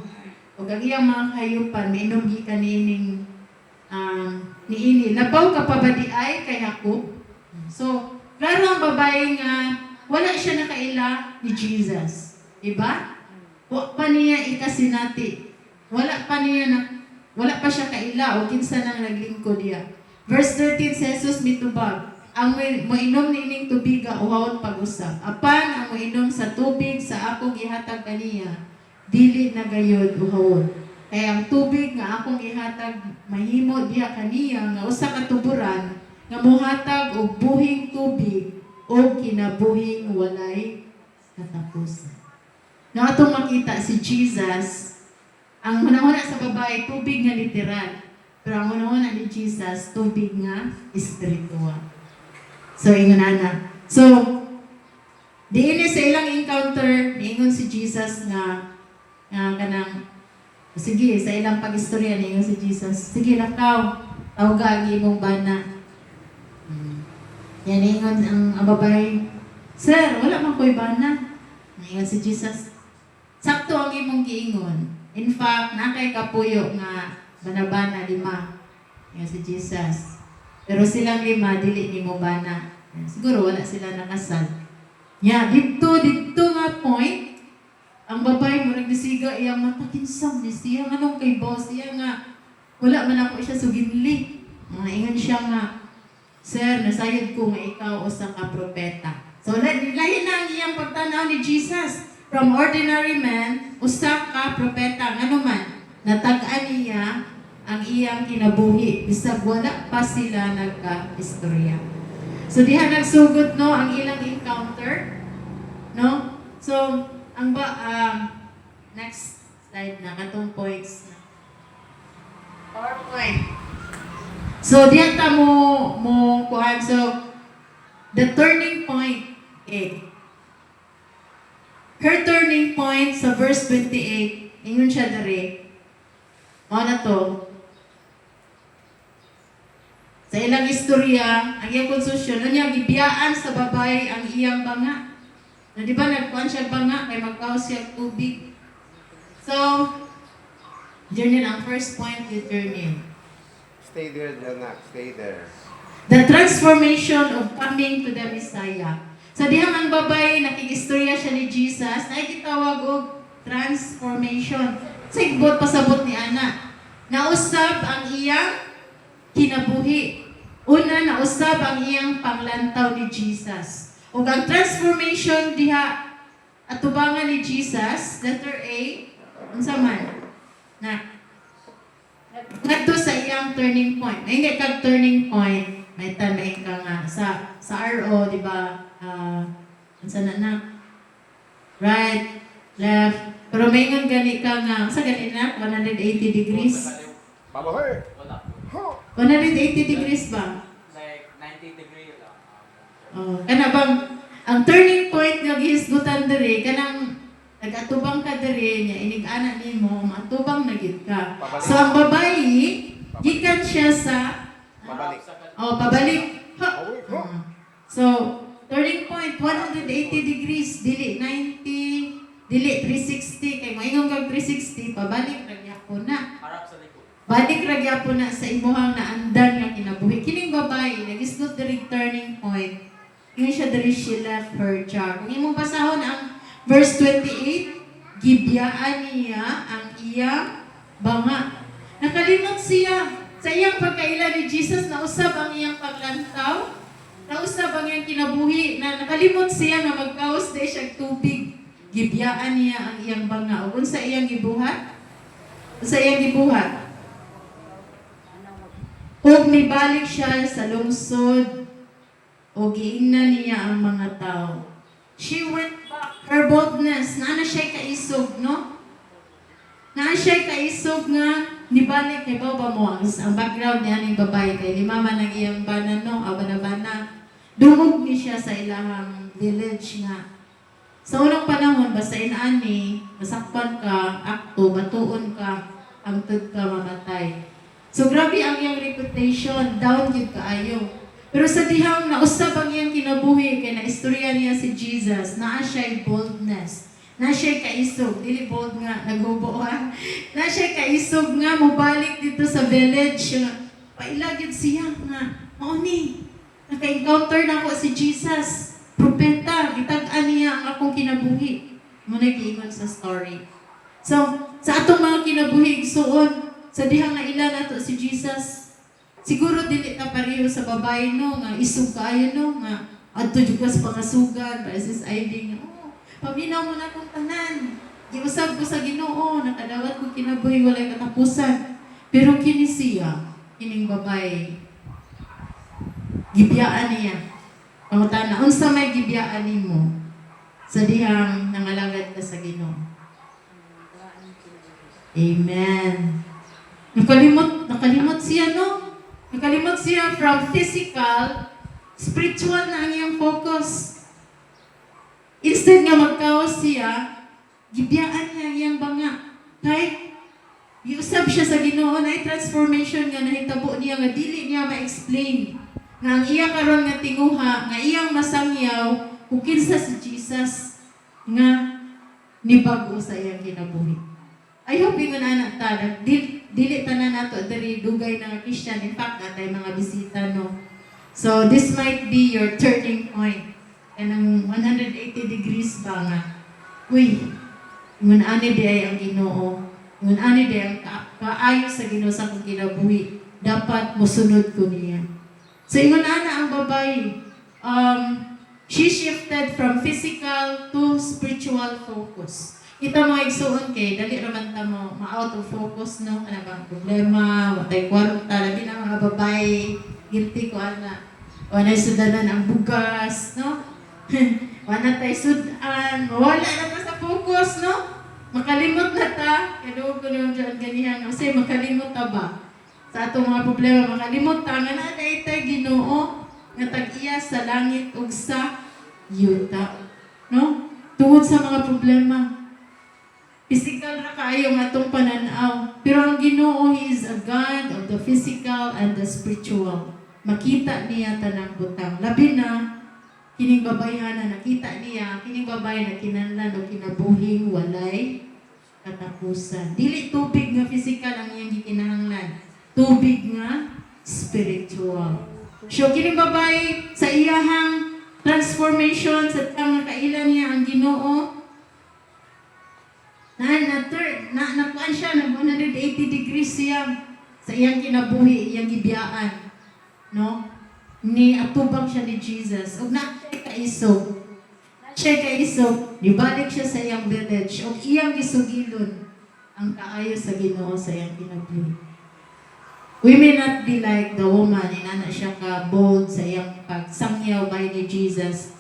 Og ang iyang mga hayupan miinom gikan niining niini. Labaw ka pa ba di ay kay Jacob? So, klaro ang babae nga wala siya nakaila ni Jesus. Diba? Wa pa niya ikasinati. Wala pa siya kaila o kinsa nang naglingkod niya. Verse 13, si Jesus mitubag, ang moinom niining tubiga uhawon pag-usap. Apan ang moinom sa tubig sa akong ihatag kaniya, dili na gayud uhawon. Kaya ang tubig nga akong ihatag mahimo diha kaniya nga usa ka tuburan nga mohatag og buhing tubig o kinabuhing walay katapusan. Na atong makita si Jesus, ang una-una sa babae tubig nga literal, pero ang una-una ni Jesus tubig nga espiritual. So ingon. So diini sa ilang encounter niingon si Jesus nga kanang sige sa ilang pag-istorya niingon si Jesus, sige lakaw, tawag ang imong bana. Yan ingon ang babae, Sir, wala man ko'y bana. Ingon si Jesus, sakto ang imong giingon. In fact, nakay kapuyo nga banabana 5. Ingon si Jesus. Pero silang 5 dili nimo bana. Siguro wala sila nakasal. Dito nga point, ang babae mo nagsisiga iyang mata, kinsam ni siya, anong kay boss, siya nga, wala man ako siya suginli. Ingon siya nga, Sir, nasayod ko nga ikaw usa ka propeta. So, lahi na ang iyang pagtanaw ni Jesus. From ordinary man, usa ka propeta. Ano man, natag-an niya ang iyang kinabuhi. Bisag wala pa sila nagka-istorya. So, diha nagsugod no, ang ilang encounter. No? So, next slide na, katong points na. PowerPoint. So, diyan ta mo kuhan. So, the turning point, her turning point sa verse 28, ingon siya dere. Na to. Sa ilang istorya, ang iyang konsusyon, niya gibiyaan sa babae ang iyang banga. Na di ba nagkuhan siya banga kay magkaos siya tubig. So, journey ang first point determine. Stay there, Janak. Stay there. The transformation of coming to the Messiah. Sa dihang ang babae, nakikistorya siya ni Jesus, na gitawag og transformation. Sa igbot pasabot ni Ana. Nausab ang iyang kinabuhi. Una, nausab ang iyang panglantaw ni Jesus. Ug ang transformation diha atubangan ni Jesus, letter A, unsa man? Ngadto sa iyang turning point. May kag turning point. May tanay ka nga sa RO, di ba? Unsa na? Right, left. Pero may nga gani ka nga, sa gani na 180 degrees. Babahoy! 180 degrees ba? Like 90 degree lang. Kana bang ang turning point nga gihisgutan diri kanang nagatubang ka diri nya inig-ana nimo matubang na gid ka. Pabalik. So ang babae gikan siya sa Pabalik. pabalik. So turning point 180 degrees dili 90 dili 360 kay moingon kag 360 pabalik ra gyapon na. Harap sa likod. Balik ra gyapon na sa imuhang naandan nga kinabuhi. Kining babae nagisgot diri turning point. Yun siya diri she left her child. Kung imong basahon ang verse 28, gibiyaan niya ang iyang banga. Nakalimot siya sa iyang pagkaila ni Jesus na usab ang iyang paglantaw, na usab ang iyang kinabuhi, na nakalimot siya na magkaos di siya tubig. Gibiyaan niya ang iyang banga. O sa iyang gibuhat? Sa iyang gibuhat? Ug mibalik siya sa lungsod o giingnan niya ang mga tao. She went back. Her boldness, na siya kaisog, no? Na siya kaisog nga, nibalik, kay ba mo, ang background niya ng babae, kay lima man ang iyang banan, no? Abana-bana. Dumog ni siya sa ilahang village nga. Sa unang panahon, basta inani, masakpan ka, akto, batuon ka, hangtod ka mamatay. So grabe ang iyang reputation, down yun kaayo. Pero sa dihang nausab ang iyang kinabuhi, kay naistorya niya si Jesus, naa siya'y boldness, na siya'y kaisog, dili bold nga, nagubo ha, na siya'y kaisog nga, mubalik dito sa village, pailagid siya nga, mauni, naka-encounter na ko si Jesus, propeta, gitag-an niya ang akong kinabuhi. Muna giingon sa story. So, sa atong mga kinabuhi, igsuon, sa dihang naila na to si Jesus, siguro dili ka pareho sa babae no nga isog kaayo no nga adto jud ka sa pangasugan para sa ID nga paminaw mo na tong tanan Iusab ko sa Ginoo, nakadawat ko kinabuhi walay katapusan. Pero kini siya, kining babae, gibiyaan niya. Pangutana, unsa may gibiyaan nimo sa dihang nangalagad ka sa Ginoo? Amen. Nakalimot siya, no? Nakalimot siya from physical, spiritual na ang iyang focus. Instead nga magkaos siya, gibiyaan niya ang iyang banga. Kay, iusab siya sa Ginoo na transformation nga nahitabo niya nga dili niya ma-explain. Nga ang iya karon nga tinguha, nga iyang masangyaw, kung kinsa si Jesus nga nibago sa iyang kinabuhi. I hope yung anak ta, dili tanan nato diri dugay na Christian. In fact, natay mga bisita, no? So, this might be your turning point. Kanang 180 degrees ba nga? Uy, ngun ani di ay ang Ginoo. Ngun ani di ang kaayo sa Ginoo sa akong kinabuhi. Dapat mosunod ko niya. So, ingon ana ang babae, she shifted from physical to spiritual focus. Kita mo igsuon kay dali raman ta mo ma-out of focus, no? Ano bang problema, watay kwarta, labi na mga babae, guilty ko ana. Wala sudanan ang bugas, no? Wala tayo sudan, wala na pa sa focus, no? Makalimot na ta, kaya ko naman dyan ganihan, kasi makalimot ta ba? Sa atong mga problema, makalimot ta, nga na tayo Ginoo, nga tag-iya sa langit ug sa yuta, no? Tungod sa mga problema. Physical ra kaayo nga atong pananaw, pero ang Ginoo, He is a God of the physical and the spiritual. Makita niya tanang butang. Labi na, kining babayhan na nakita niya, kining babay na kinanlan o kinabuhing walay katapusan. Dili tubig nga physical ang iyang gikinahanglan. Tubig nga spiritual. So, kining babay sa iyahang transformation, sa tang kailan niya ang Ginoo, nakuan siya, na 180 degrees siya sa iyang kinabuhi, iyang gibiyaan. No? Ni atubang siya ni Jesus. Ug na siya kaisog, nibalik siya sa iyang village, ug iyang gisugilon ang kaayo sa Ginoo sa iyang kinabuhi. We may not be like the woman, inana siya ka bold sa iyang pagsangyaw by ni Jesus.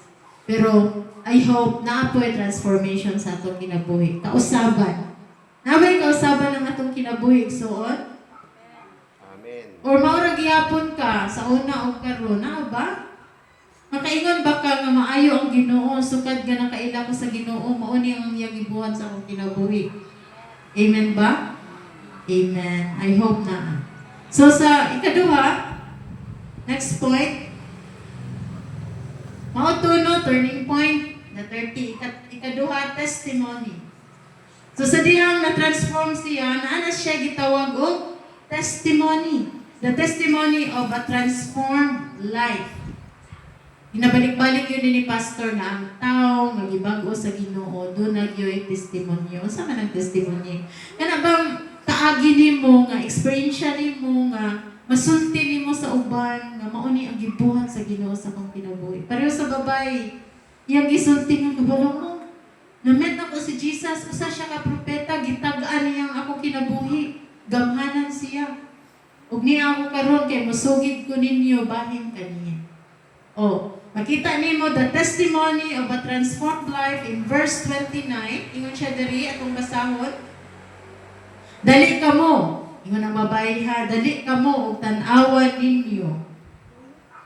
Pero I hope na apoy transformation sa atong kinabuhi. Kausaban. Nabay kausaban ng atong kinabuhi igsuon? Amen. Or maura gihapon ka sa una o karon, na ba? Makaingon ba ka nga maayo ang Ginoo, sukad nga nakaila ko sa Ginoo, mao ni ang iyang gibuhat sa akong kinabuhi. Amen ba? Amen. I hope na. So sa ikaduha, next point, mao tuno, turning point, the 30, ikaduha, testimony. So sa dihang na-transform siya, naana siya gitawag og testimony. The testimony of a transformed life. Ginabalik-balik yun ni pastor na ang tao magibago sa Ginoo, doon nagyoy testimonyo. Sa man ang testimony? Kana bang kaagi nimo nga experience nimo nga masulti nimo sa uban nga mao ni ang gibuhat sa Ginoo sa akong kinabuhi. Pareho sa babae, iyang gisulti nga kabalo mo. Namet ako si Jesus, usa siya ka propeta, gitag-an niyang ako kinabuhi. Gamhanan siya. Ug niya ako karon kay musugid ko ninyo bahin kaniya. Oh, makita nimo the testimony of a transformed life in verse 29. Ingon siya diri atong basahon. Dali kamo, ingon ang babae ha, dali kamo ug tan-awan ninyo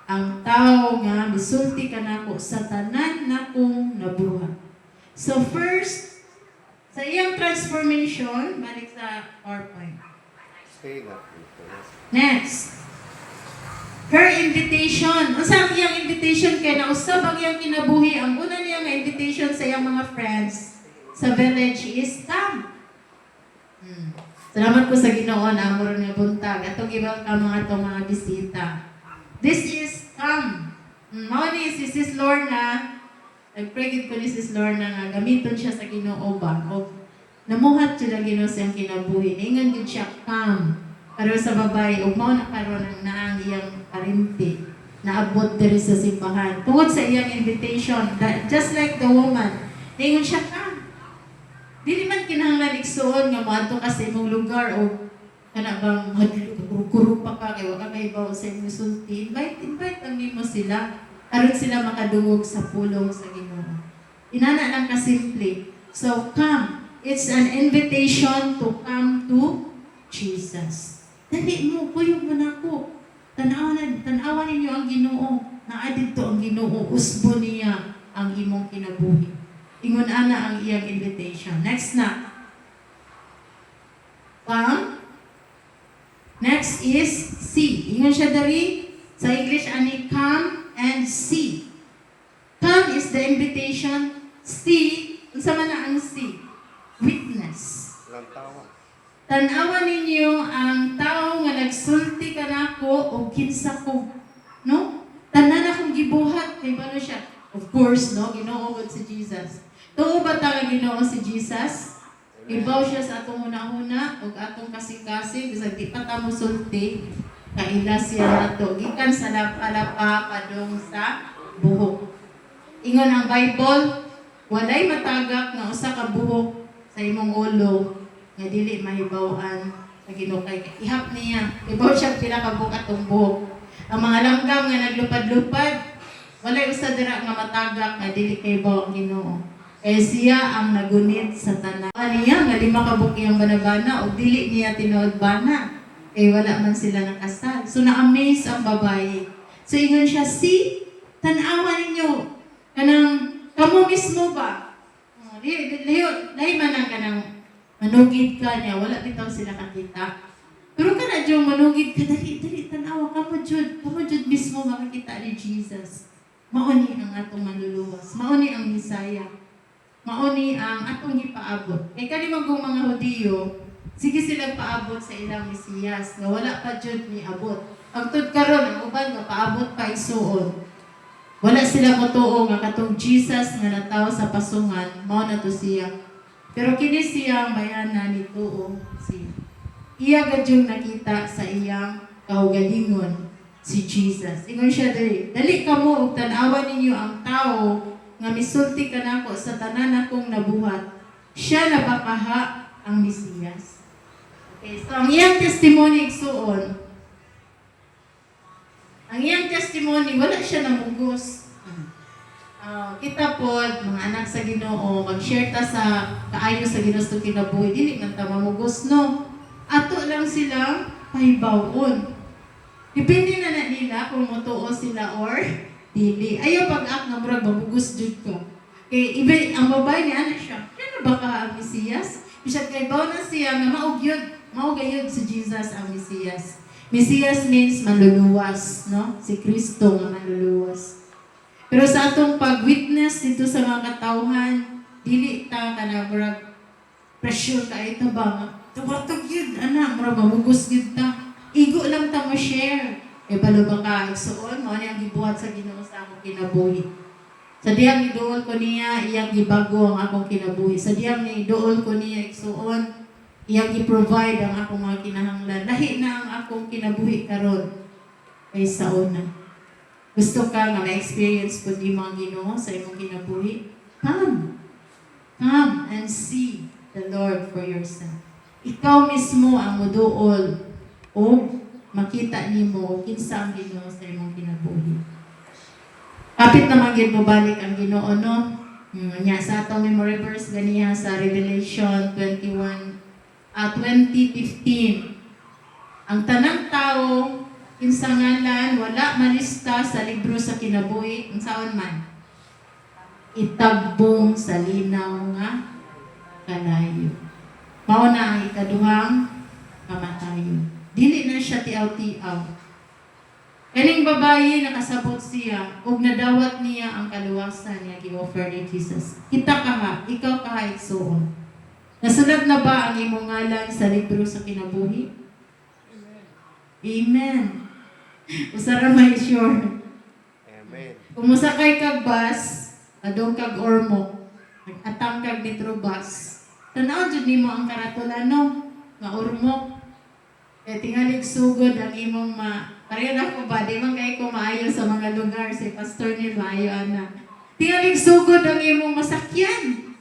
ang tao nga misulti kanako sa tanan nakong nabuhat. So first, sa iyang transformation, balik sa PowerPoint. Stay na. Next, her invitation. Unsa ang iyang invitation kay nausab ang iyang kinabuhi. Ang una niya nga invitation sa iyang mga friends sa village is come. Salamat po sa Ginoo na amor nga buntag. Atong i-welcome mga atong mga bisita. This is come. Mao ni si Sis Lorna. Nag-pray ko ni Sis Lorna nga gamiton siya sa Ginoo ba. O namuhat siya Ginoo sa iyang kinabuhi. Ingon gid siya come. Pero sa babae, ug mao na karon ang naang iyang parinti. Naabot diri sa simbahan. Tungod sa iyang invitation, just like the woman, ingon siya come. Dili man igsuon nga moadto ka sa imong lugar o kana bang kuro pa ka kay wa ka kahibaw sa imong sulti, invite ang nimo sila aron sila makadungog sa pulong sa Ginoo. Inana lang ka simple. So come. It's an invitation to come to Jesus. Dali mo, puyog mo na ko. Tanawan ninyo ang Ginoo. Naa dito ang Ginoo, usbo niya ang imong kinabuhi. Ingon ana ang iyang invitation. Next na. Come. Next is see. Ingon siya dari sa English ani come and see. Come is the invitation. See, unsa man na ang see? Witness. Lang tawa. Tanawan ninyo ang tao nga nagsulti kanako o kinsa ko. No? Tanan akong gibuhat kay bano siya. Of course, no, Ginoo gud si Jesus. Tuo ba ta nga Ginoo si Jesus? Ibaw siya sa atong hunahuna ug atong kasing-kasing bisag di pa ta mo sulti, kaila siya nato gikan sa lapa-lapa padung sa buhok. Ingon ang Bible, walay matagak nga usa ka buhok sa imong ulo nga dili mahibaw-an sa Ginoo kay ihap niya. Ibaw siya pila ka buhok atong buhok. Ang mga langgam nga naglupad-lupad, walay usa dira nga matagak nga dili kay hibaw ang Ginoo. Kaya siya ang nagunit sa tanan. Niya nga 5 ka buhok iyang banabana o dili niya tinuod bana. Kay wala man sila nakasal. So na-amaze ang babae. So ingon siya, see, tanawa ninyo kanang kamo mismo ba? Lahi man ang kanang manugid ka niya, wala bitaw sila kakita. Pero kana diyong manugid ka, dali, tanawa, kamo jud mismo makakita ni Jesus. Mauni ang atong manluluwas, mauni ang Misaya, mauni ang atong gipaabot. Kay kanimong mga Hudiyo, sige silang paabot sa ilang Mesiyas, nga wala pa jud ni abot. Agtud karon ang uban nga paabot pa isuon. Wala sila motuo nga katong Jesus nga natawo sa pasungan, mao na to siya. Pero kini siyang bayana ni tuo siya. Iya gad yung nakita sa iyang kaugalingon si Jesus. Ingon siya dali kamo ug tan-awan ninyo ang tao nga misulti kanako sa tanan akong nabuhat. Siya na bakaha ang Mesiyas. Okay, so ang iyang testimony igsuon. Ang iyang testimony, wala siya namugos. Kita po, mga anak sa Ginoo, mag-share ta sa kaayo sa Ginoo sa kinabuhi, dili man ta mamugos, no? Ato lang silang pahibawon. Depende na nila kung motuo sila or dili. Ayaw pag-ak na murag mamugos jud ko. Kay iba ang babae ni ana siya. Ano ba ka ang Mesiyas? Bisag kay baw na siya nga mao gayud si Jesus ang Mesiyas. Mesiyas means manluluwas, no? Si Kristo nga manluluwas. Pero sa atong pag-witness dito sa mga katawhan, dili ta kana murag pressure ka ito ba? Tuwatog yun, ana, murag mamugos yun ta. Igo lang ta mo share. E balo ba ka igsuon mo ang gibuhat sa Ginoo sa akong kinabuhi. Sa diyang iduol ko niya, iyang gibago ang akong kinabuhi. Sa diyang iduol ko niya igsuon, iyang i-provide ang akong mga kinahanglan. Lahi na ang akong kinabuhi karon kaysa una. Gusto ka nga ma-experience po di mga Ginoo sa imong kinabuhi? Come and see the Lord for yourself. Ikaw mismo ang muduol o makita nimo kinsa ang Ginoo sa imong kinabuhi. Kapit naman gid mo balik ang Ginoo, no? Nya sa atong memory verse ganiya sa Revelation 20:15. Ang tanang tao kinsa ngalan wala malista sa libro sa kinabuhi, unsaon man? Itagbong sa linaw nga kalayo. Mao na ang ikaduhang kamatayon. Dili na siya tiaw-tiaw. Kaning babae nakasabot siya ug nadawat niya ang kaluwasan niya gi-offer ni Jesus. Kita ka ha, ikaw ka ha igsuon. Nasunod na ba ang imong ngalan sa libro sa kinabuhi? Amen. Usara may sure. Amen. Kung musakay kag bus, adong kag ormo, nag-atang kag metrobus. Tanaw jud nimo ang karatula no, nga ormo. Kaya tingalig sugod ang imong pareho na ko ba, di man kay ko maayo sa mga lugar, si pastor ni maayo ana. Tingalig sugod ang imong masakyan.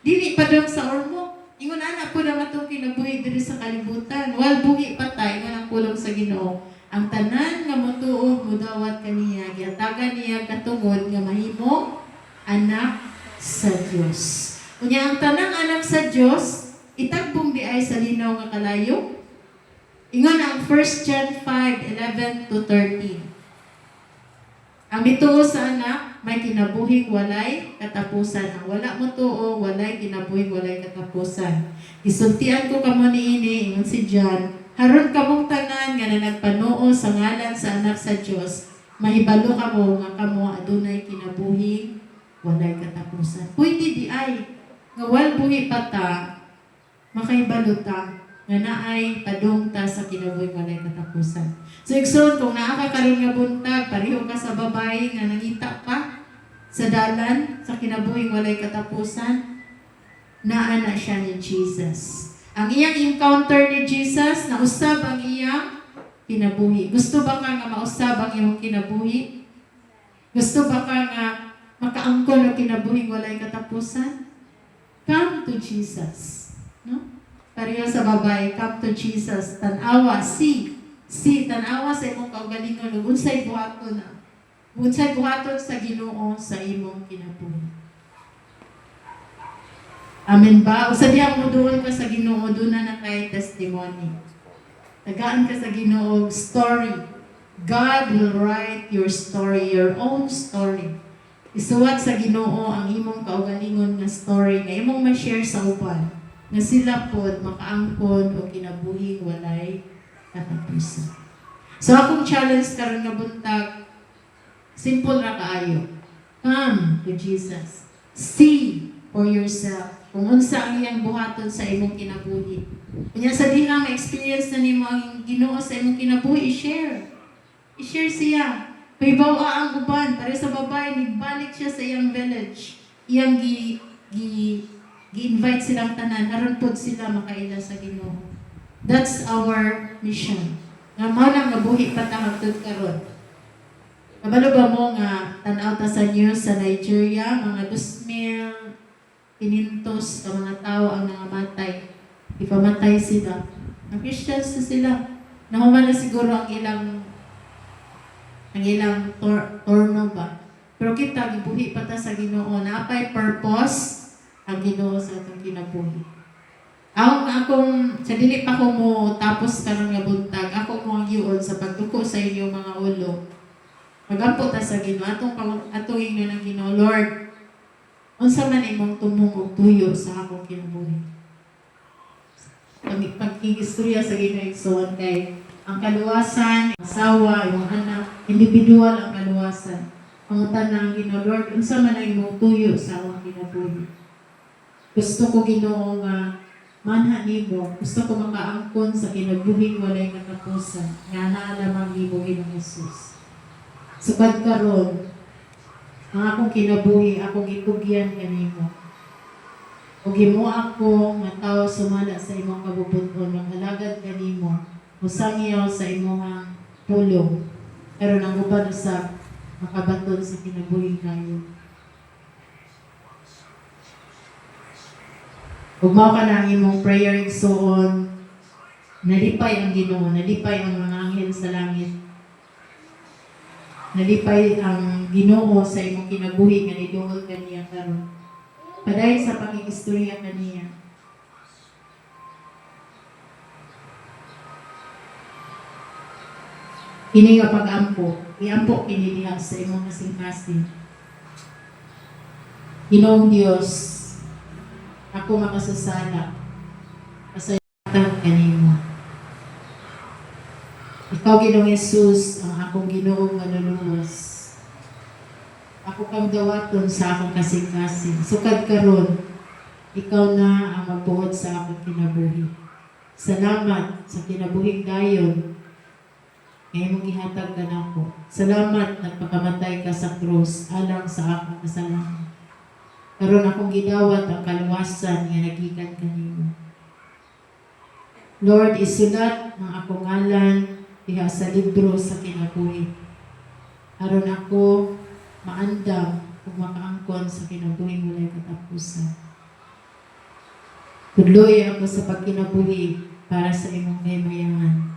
Dili pa dong sa ormo. Ingon ana na po na matong kinabuhi diri sa kalibutan. Wal buhi patay nga pulong sa Ginoo. Ang tanan nga motuog mudawat kaniya, giatagan niya katungod nga mahimo anak sa Dios. Unya ang tanang anak sa Dios, itagbong di ay sa linaw nga kalayo. Ingon ang 1 John 5:11 to 13. Ang mituo sa anak, may kinabuhing walay katapusan. Ang wala mo tuo, walay kinabuhing walay katapusan. Isultian ko kamo niini, ingon si John, haron kamong tanan nga nagpanuo sa ngalan sa anak sa Dios, mahibalo kamo nga kamo adunay kinabuhing walay katapusan. Pwede di ay nga wal buhi pata, makahibalo ta nga naay padungta sa kinabuhing walay katapusan. So igsoon kung naa ka karon nga buntag, pareho ka sa babae nga nangita pa sa dalan sa kinabuhing walay katapusan, naa na siya ni Jesus. Ang iyang encounter ni Jesus, nausab ang iyang kinabuhi. Gusto ba ka nga mausab ang iyong kinabuhi? Gusto ba ka nga makaangkon ang kinabuhing walay katapusan? Come to Jesus. No? Pareho sa babae, come to Jesus. Tanawa, see, tanawa sa imong kaugalingon, unsay buhaton na. Unsay buhaton sa Ginoo sa imong kinabuhi. Amen ba? O sa diya mo doon ka sa Ginoo, doon na kay testimony. Tagaan ka sa Ginoo, story. God will write your story, your own story. Isuwat sa Ginoo ang imong kaugalingon nga story nga imong ma-share sa uban nga sila pod makaangkon o kinabuhing walay katapusan. So akong challenge karon nga buntag, simple ra kaayo. Come to Jesus. See for yourself kung unsa ang iyang buhaton sa imong kinabuhi. Kunya sa diha ma-experience na nimo ang Ginoo sa imong kinabuhi, i-share. I-share siya. Paibawa ang uban, para sa babae, nagbalik siya sa iyang village. Iyang gi-invite silang tanan, haron pod sila makaila sa Ginoo. That's our mission. Nga mao lang nga buhi pa ta hangtod karon. Kabalo ba mo nga tan-aw ta sa news sa Nigeria, mga 2,500 ka mga tao ang nangamatay. Ipamatay sila. Ang Christians na sila. Nahuman na siguro ang ilang torno ba. Pero kita, gibuhi pa ta sa Ginoo. Naapay purpose ang Ginoo sa atong kinabuhi. Akong, sa dili pa ko mo tapos karon nga buntag, ako mo ang giyon sa pagtuko sa inyong mga ulo. Magampo ta sa Ginoo. Atong ingnon ang Ginoo, Lord, unsa man imong tumong og tuyo sa akong kinabuhi. Pag-istorya sa Ginoo igsoon kay ang kaluwasan, asawa, yung anak, individual ang kaluwasan. Ang tanang Ginoo, Lord, unsa man ang imong tuyo sa akong kinabuhi. Gusto ko Ginoo nga manha nimo, gusto ko makaangkon sa kinabuhing walay katapusan, nga naa lamang gibuhi ng Jesus. Sukad karon, ang akong kinabuhi, akong itugyan kanimo. Ug himo ako nga tawo sumala sa imong kabubuton, maghalagad kanimo. Musangyaw sa imong pulong. Pero nang uban sa makabaton sa kinabuhi kayo. Ug mao ka na ang imong prayer igsoon, nalipay ang Ginoo, nalipay ang mga anghel sa langit. Nalipay ang Ginoo sa imong kinabuhi nga nidungog kaniya karon. Paday sa pangingistorya kaniya. Kini nga pag-ampo, iampo kini diha sa imong kasing-kasing. Ginoong Dios, ako makasasala, pasayatan kanimo. Ikaw Ginoong Jesus, ang akong Ginoong manluluwas. Ako kang dawaton sa akong kasing-kasing. Sukad karon, ikaw na ang magbuod sa akong kinabuhi. Salamat sa kinabuhing dayon. Ngayon mong ihatag ka na ako. Salamat nagpakamatay ka sa krus alang sa akong kasalanan. Karon akong gidawat ang kaluwasan nga nagikan kanimo. Lord, isulat ang akong ngalan diha sa libro sa kinabuhi. Aron ako maandam kung makaangkon sa kinabuhing walay katapusan. Tudloy ako sa pagkinabuhi para sa imong kaymayangan.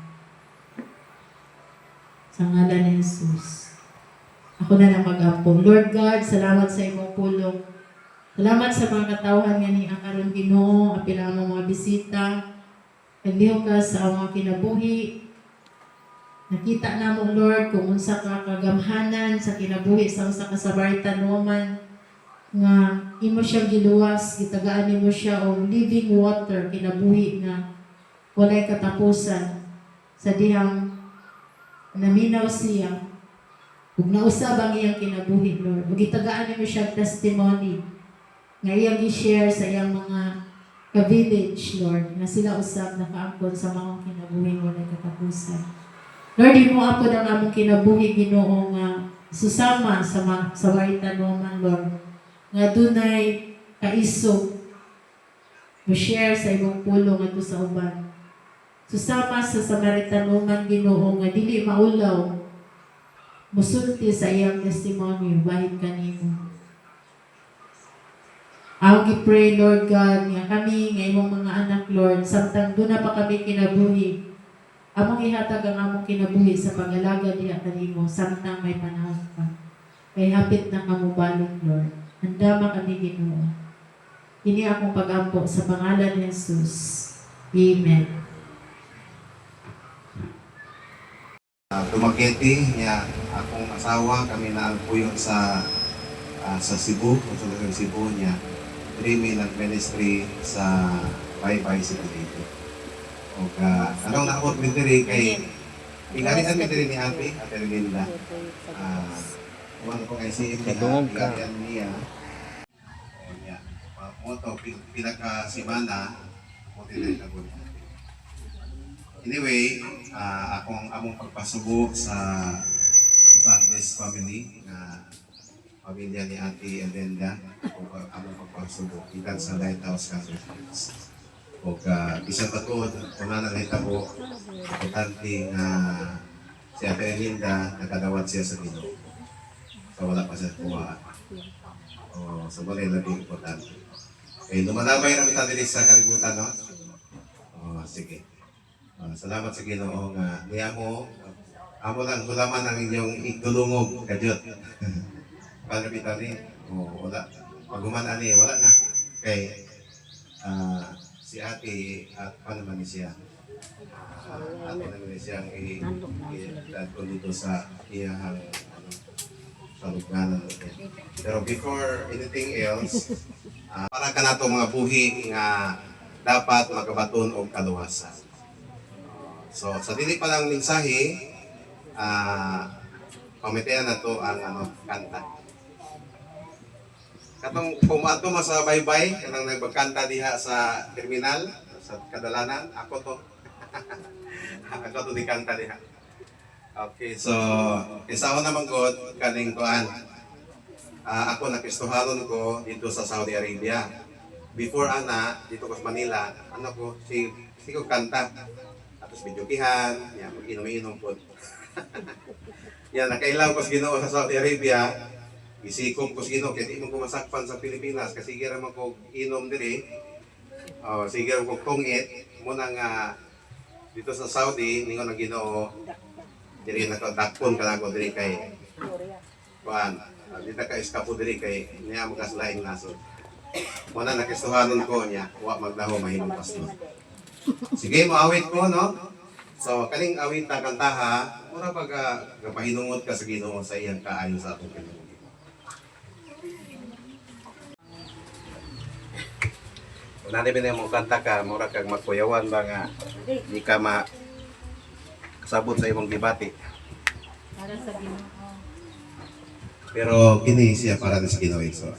Sa ngalan ni Jesus. Ako na lang mag-apo. Lord God, salamat sa imong pulong. Salamat sa mga katawhan nga ni ang karon Ginoo, apila ang mga bisita. Nagliho ka sa mga kinabuhi. Nakita na mo, Lord, kung unsa ka kagamhanan sa kinabuhi sa usa ka Samaritan woman nga imo siya giluwas, gitagaan nimo siya og living water kinabuhi nga walay katapusan sa dihang naminaw siya ug nausab ang iyang kinabuhi, Lord. Ug gitagaan nimo siya og testimony nga iyang gi-share sa iyang mga ka-village, Lord, nga sila usab nakaangkon sa mga kinabuhi walay katapusan. Lord, imo apod ang among kinabuhi, Ginoo, nga susama sa mga Samaritan woman, Lord, nga dunay kaisog mo share sa imong pulong ato sa uban. Susama sa Samaritan woman, Ginoo, nga dili maulaw musulti sa iyang testimony bahit kanimo. Ako gipray, Lord God, nga kami, nga imong mga anak, Lord, samtang doon na pa kami kinabuhi, among ihatag ang among kinabuhi sa pag-alaga diha kanimo, samtang may panahon pa. Kay hapit na kamubalik, Lord. Handama kami, Ginoo. Ini akong pag-ampo sa pangalan ni Jesus. Amen. Dumaketi niya akong asawa, kami na ang puyo sa Cebu, kung sa Cebu niya. Dreamy nag-ministry sa Bye-Bye City dito. O anong naabot mi diri kay ingarian mi diri ni Ate Linda. Kuwan ko kay si ingarian niya. O niya. Mo to pinaka semana mo diri na gud. Anyway, among pagpasubo sa Sandes family na pamilya ni Ate Linda o among pagpasubo ikan sa Lighthouse Catholic Church. O isang batod, una na nahitabo, importante nga si Ate Linda, nakadawat siya sa Ginoo. So wala pa siya kuha. O so wala yung labing importante. Okay, lumalabay na kita din sa kalibutan, no? O sige. Salamat sa Ginoo nga niya mo, amo lang gulaman ang inyong igdulungog, kadyot. Pagkapitan ni, wala. Pag ani, wala na. Kay, si Ate at paano man siya Ate naman siyang i-dad ko dito sa iyahang sa lugnanan. Pero before anything else, para ka na ito mga buhi nga dapat magabaton o kaluwasan. So sa dili pa lang mensahe, pamitayan na to ang kanta. Katong pumato mo sa Bye-Bye, kanang nagbagkanta diha sa terminal, sa kadalanan, ako to. Ako to di kanta diha. Okay, so, isa ko naman God, kaning kuan. Ako nakristohanon ko dito sa Saudi Arabia. Before dito ko sa Manila, si ko kanta. Tapos videokihan, yan, mag-inom-inom po. Yan, nakailaw ko sa Ginoo sa Saudi Arabia. Isikop ko sa Ginoo, kaya di mo ko masakpan sa Pilipinas kasi sige naman ko inom diri. Sige naman ko tungit. Muna nga dito sa Saudi, ningon ang Ginoo, diri nakadakpon ka na ko diri kay kuan. Dito ka eskapo diri kay niya magkaslaing nasod. Muna nakistuhanon ko niya, wa magdaho mahimong pastor. Sige, maawit ko, no? So, kaning awit na kantaha, mura pag gapahinungod ka sa Ginoo sa iyang kaayon sa atong Ginoo. Kung nani ba mo kanta ka, mura kag magkuyawan ba nga di ka kasabot sa imong gibati. Para sa Ginoo. Pero kini siya para sa Ginoo so.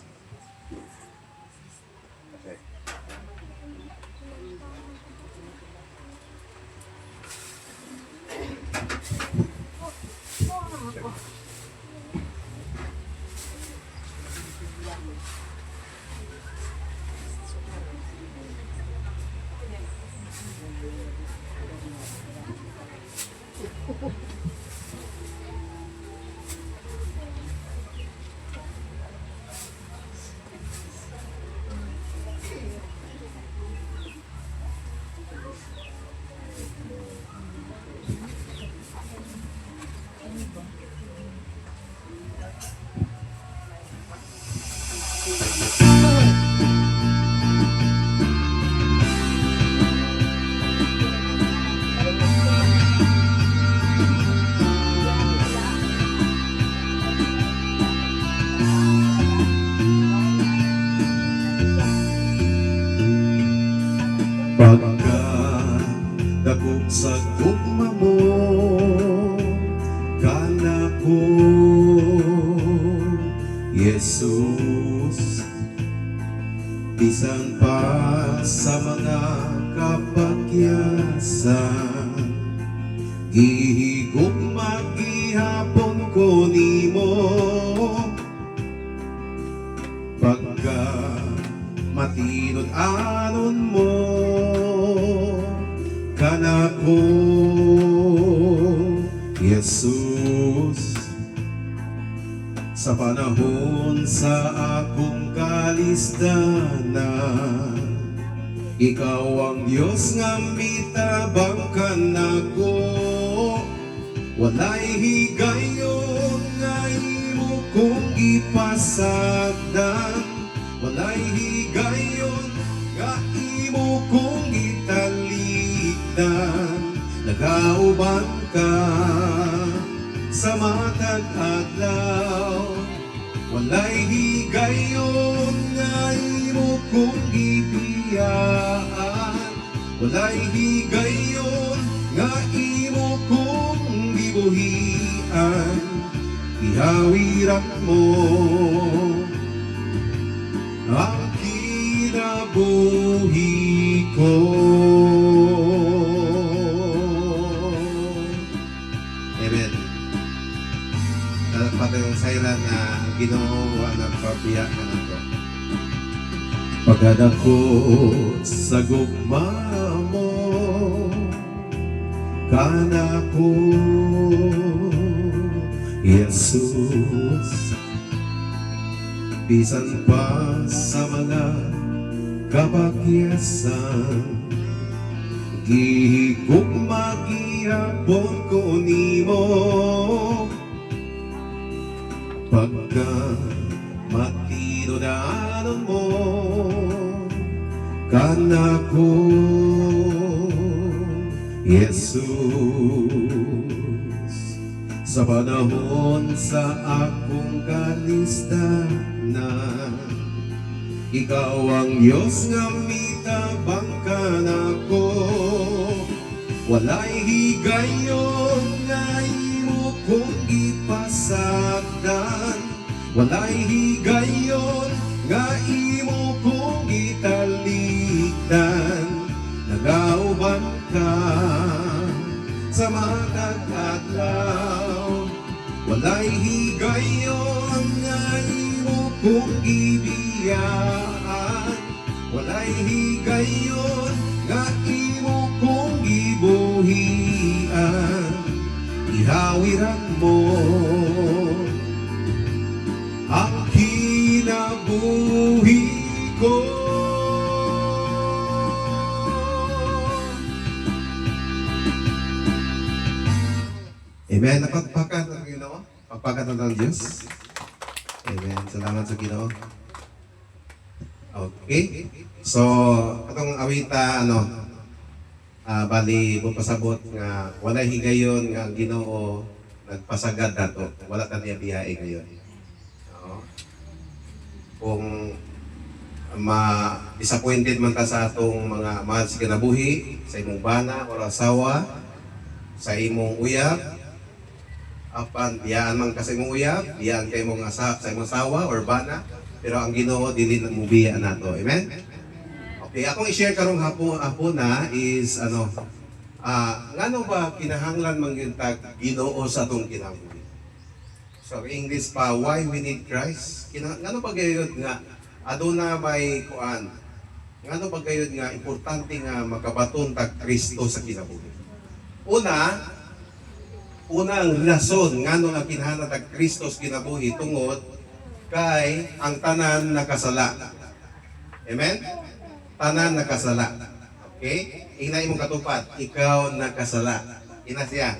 Pagka dakop sa gugma mo, kana ko, Jesus. Bisan pa sa mga kapakyasan, gihigugma gihapon ko nimo. Pagka matinod anon mo, kana ko, Jesus. Sa panahon sa akong kalisdanan, ikaw ang Diyos nga mitabang ka nako. Walay higayon nga imo kong ipasagdan, walay higayon nga imo kong italikdan. Nagauban ka sa matag adlaw, walay higayon nga imo kong gibiyaan, walay higayon nga imo kong gibuhian. Ihawiran mo ang kinabuhi ko. Amen. Pati yung sayran na Ginoo ang nagpabiyak ka na to. Pagana ko sa gugma mo, kana ko, Jesus. Bisan pa sa mga kapakyasan, gihigugma gihapon ko nimo. Pagka matinodaanan mo, kana ko, Jesus. Sa panahon sa akong kalistanan, ikaw ang Diyos nga mitabang ka nako. Walay higayon nga imo kong ipasagdan, walay higayon nga imo kong italikdan. Nagauban ka sa matag adlaw, walay higayon nga imo kong ibiyaan, walay higayon nga imo kong gibuhian. Ihawiran mo ang kinabuhi ko. Amen. Napagpakan ng Ginoo. Pagpakan ng Diyos. Amen. Salamat sa Ginoo. Okay. So, atong awita, bali, pasabot nga, wala higayon nga ang Ginoo nagpasagad nato. Wala ka niya biyahe ngayon. Kung disappointed man ta sa atong mga mahal sa kinabuhi, sa imong bana o asawa, sa imong uyab, apan biyaan man ka sa imong uyab, biyaan kay imong sa imong asawa or bana, pero ang Ginoo dili na mubiya nato. Amen. Okay, akong i-share karong hapon na is ngano ba kinahanglan man gyud tag Ginoo sa atong kinabuhi. So English pa, why we need Christ? Ngano ba gayud nga aduna may kuan? Ngano ba gayud nga importante nga makabaton tag Kristo sa kinabuhi? Una ang rason ngano nga kinahanglan tag Kristo sa kinabuhi tungod kay ang tanan nakasala. Amen? Tanan nakasala. Okay? Ina imong katupad, ikaw nakasala. Ina siya.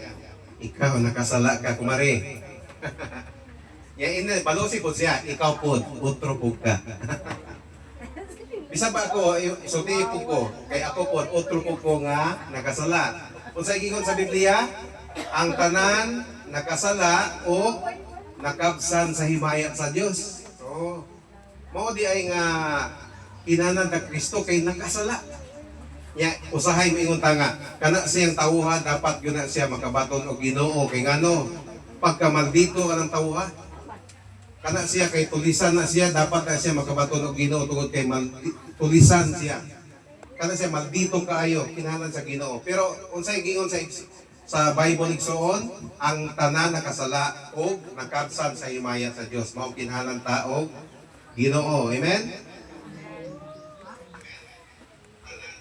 Ikaw nakasala ka kumari. Ya ina balusi po siya, ikaw po, utro po ka. Bisa ba ako, isulti po ko, kay ako po, utro po ko nga nakasala. Kung sa igingon sa Biblia, ang tanan nakasala o nakabsan sa himaya sa Dios. So, mao di ay nga kinahanglan ta Kristo kay nakasala. Nya usahay moingon ta nga kana siyang tawha dapat gyud na siya makabaton og Ginoo kay ngano pagka maldito anang tawha kana siya kay tulisan na siya dapat na siya makabaton og Ginoo tungod kay tulisan siya kana siya maldito kaayo kinahanglan sa Ginoo pero unsay giingon sa Bible igsoon ang tanan nakasala og nakabsan sa himaya sa Dios mao kinahanglan ta og Ginoo amen.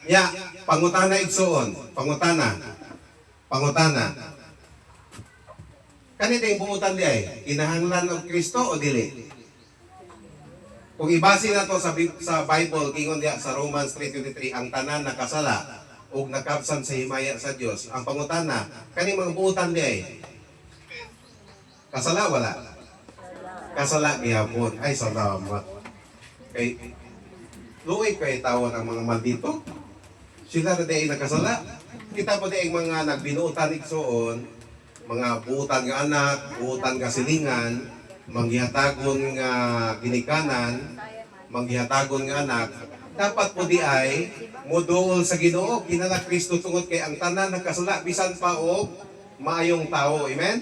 Ya, pangutana igsoon, pangutana. Kani tayong buutan di ay, kinahanglan ng Kristo o dili? Kung ibase na to sa Bible, kingon diya sa Romans 3:23, ang tanan nakasala o nakabsan sa himaya sa Dios. Ang pangutana, kani mga buutan di ay, kasala wala? Kasala gihapon. Ay, salamat. Kay, luoy kay tawon ang mga maldito. Sila na di nakasala. Kita po di mga nagbinuutan igsoon, mga buutan nga anak, buutan nga silingan, manggihatagon nga ginikanan, manggihatagon nga anak. Dapat po di ay moduol sa Ginoo, kinala Kristo tungod kay ang tanan nagkasala bisan pa og maayong tao. Amen?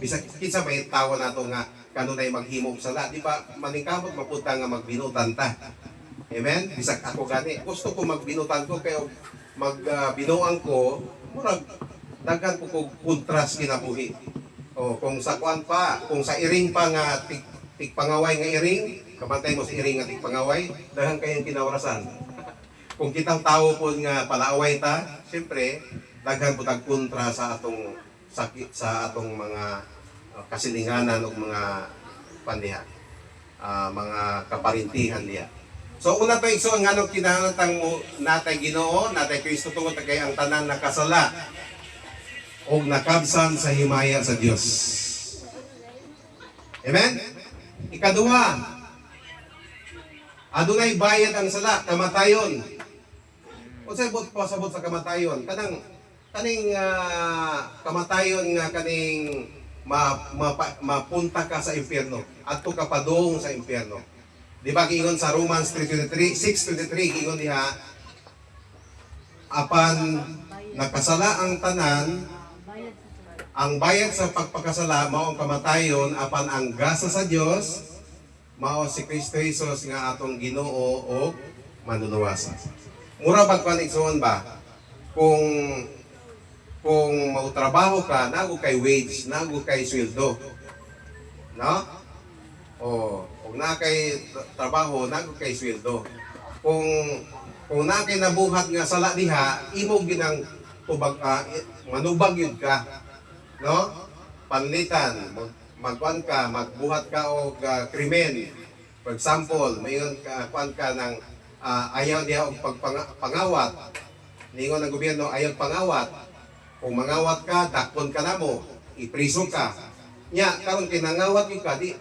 Bisan kinsa may tao nato nga kanunay maghimo og sala, di ba? Maningkamot mapunta nga magbinutan ta. Amen? Bisag ako gani. Gusto ko magbinutan ko kayo magbinuang ko, murag daghan ko kog kontras kinabuhi. O kung sa kuan pa, kung sa iring pa nga tigpangaway nga iring, kabantay mo sa iring nga tigpangaway, daghan kayong kinawrasan. Kung kitang tao po nga palaaway ta, siyempre daghan po tag kontra sa atong sakit sa atong mga kasilinganan o mga pandiha, mga kaparintihan diya. So una to igsoon nganong kinahanglan mo natay Ginoo, natay Kristo tungod kay ang tanan nakasala og nakabsan sa himaya sa Dios. Amen? Ikaduha, adunay bayad ang sala, kamatayon. Unsay pasabot sa kamatayon? Kaning kamatayon nga kaning mapunta ka sa impyerno, adto ka padung sa impyerno. Di ba giingon sa Romans 6:23 giingon diha apan nakasala ang tanan ang bayad sa pagpakasala mao ang kamatayon apan ang gasa sa Dios mao si Kristo Jesus nga atong Ginoo o manunawasa. Mura pagkuan igsoon ba kung mautrabaho ka nago kay wage nago kay sweldo. No? Kung na kay trabaho, nago kay sweldo. Kung na kay nabuhat nga sala diha, imo ginang tubag manubag yun ka. No? Panlitan, magkuan ka, magbuhat ka og krimen. For example, mayon ka kuan ka ng ayaw diha og pagpangawat. Ningon ng gobyerno ayaw pangawat. Kung mangawat ka, dakpon ka namo, ipriso ka. Nya karon kinangawat yung ka, di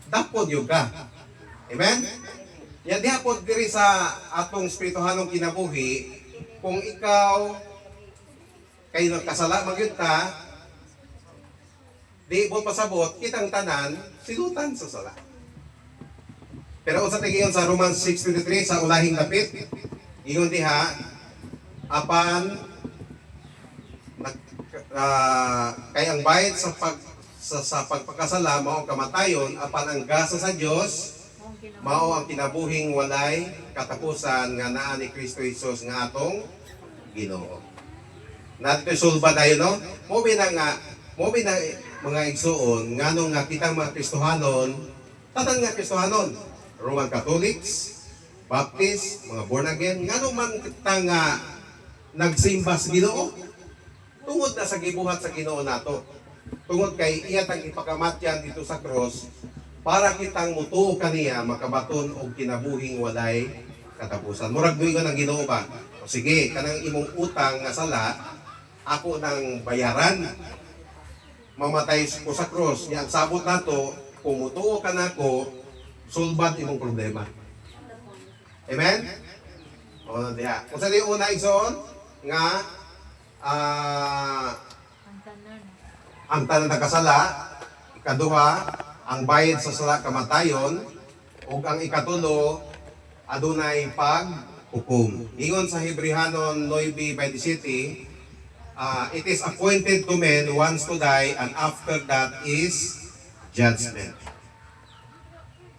dapod yung ka. Amen? Yan di hapon diri sa atong spirituhanong kinabuhi, kung ikaw kay nagkasala magyud ta, di mo pasabot kitang tanan silutan sa sala. Pero unsa tigingon sa Romans 6:23 sa ulahing dapit, ingon diha apan kay ang bayad sa pagpakasala mao ang kamatayon apan ang gasa sa Dios mao ang kinabuhing walay katapusan nga naa ni Kristo Jesus nga atong Ginoo. Nato sulba dayon no? Mo na mga igsoon nganong nga kitang mga Kristohanon, tatang nga Kristohanon, Roman Catholics, Baptist, mga born again, nganong man kitang nagsimba sa Ginoo tungod na sa gibuhat sa Ginoo nato. Tungod kay iya tang ipakamatyan dito sa cross para kitang mutuo kaniya makabaton og kinabuhing walay katapusan. Murag moingon ang Ginoo ba? O sige, kanang imong utang nga sala ako nang bayaran. Mamatay ko sa cross. Nya ang sabot nato, kung mutuo ka nako, sulbad imong problema. Amen? O diha. Kung sa diyo una igsoon nga ang tanan nakasala, ikaduha, ang bayad sa sala kamatayon, ug ang ikatulo, adunay hukom. Ingon sa Hebrehanon 9:27, it is appointed to men once to die, and after that is judgment.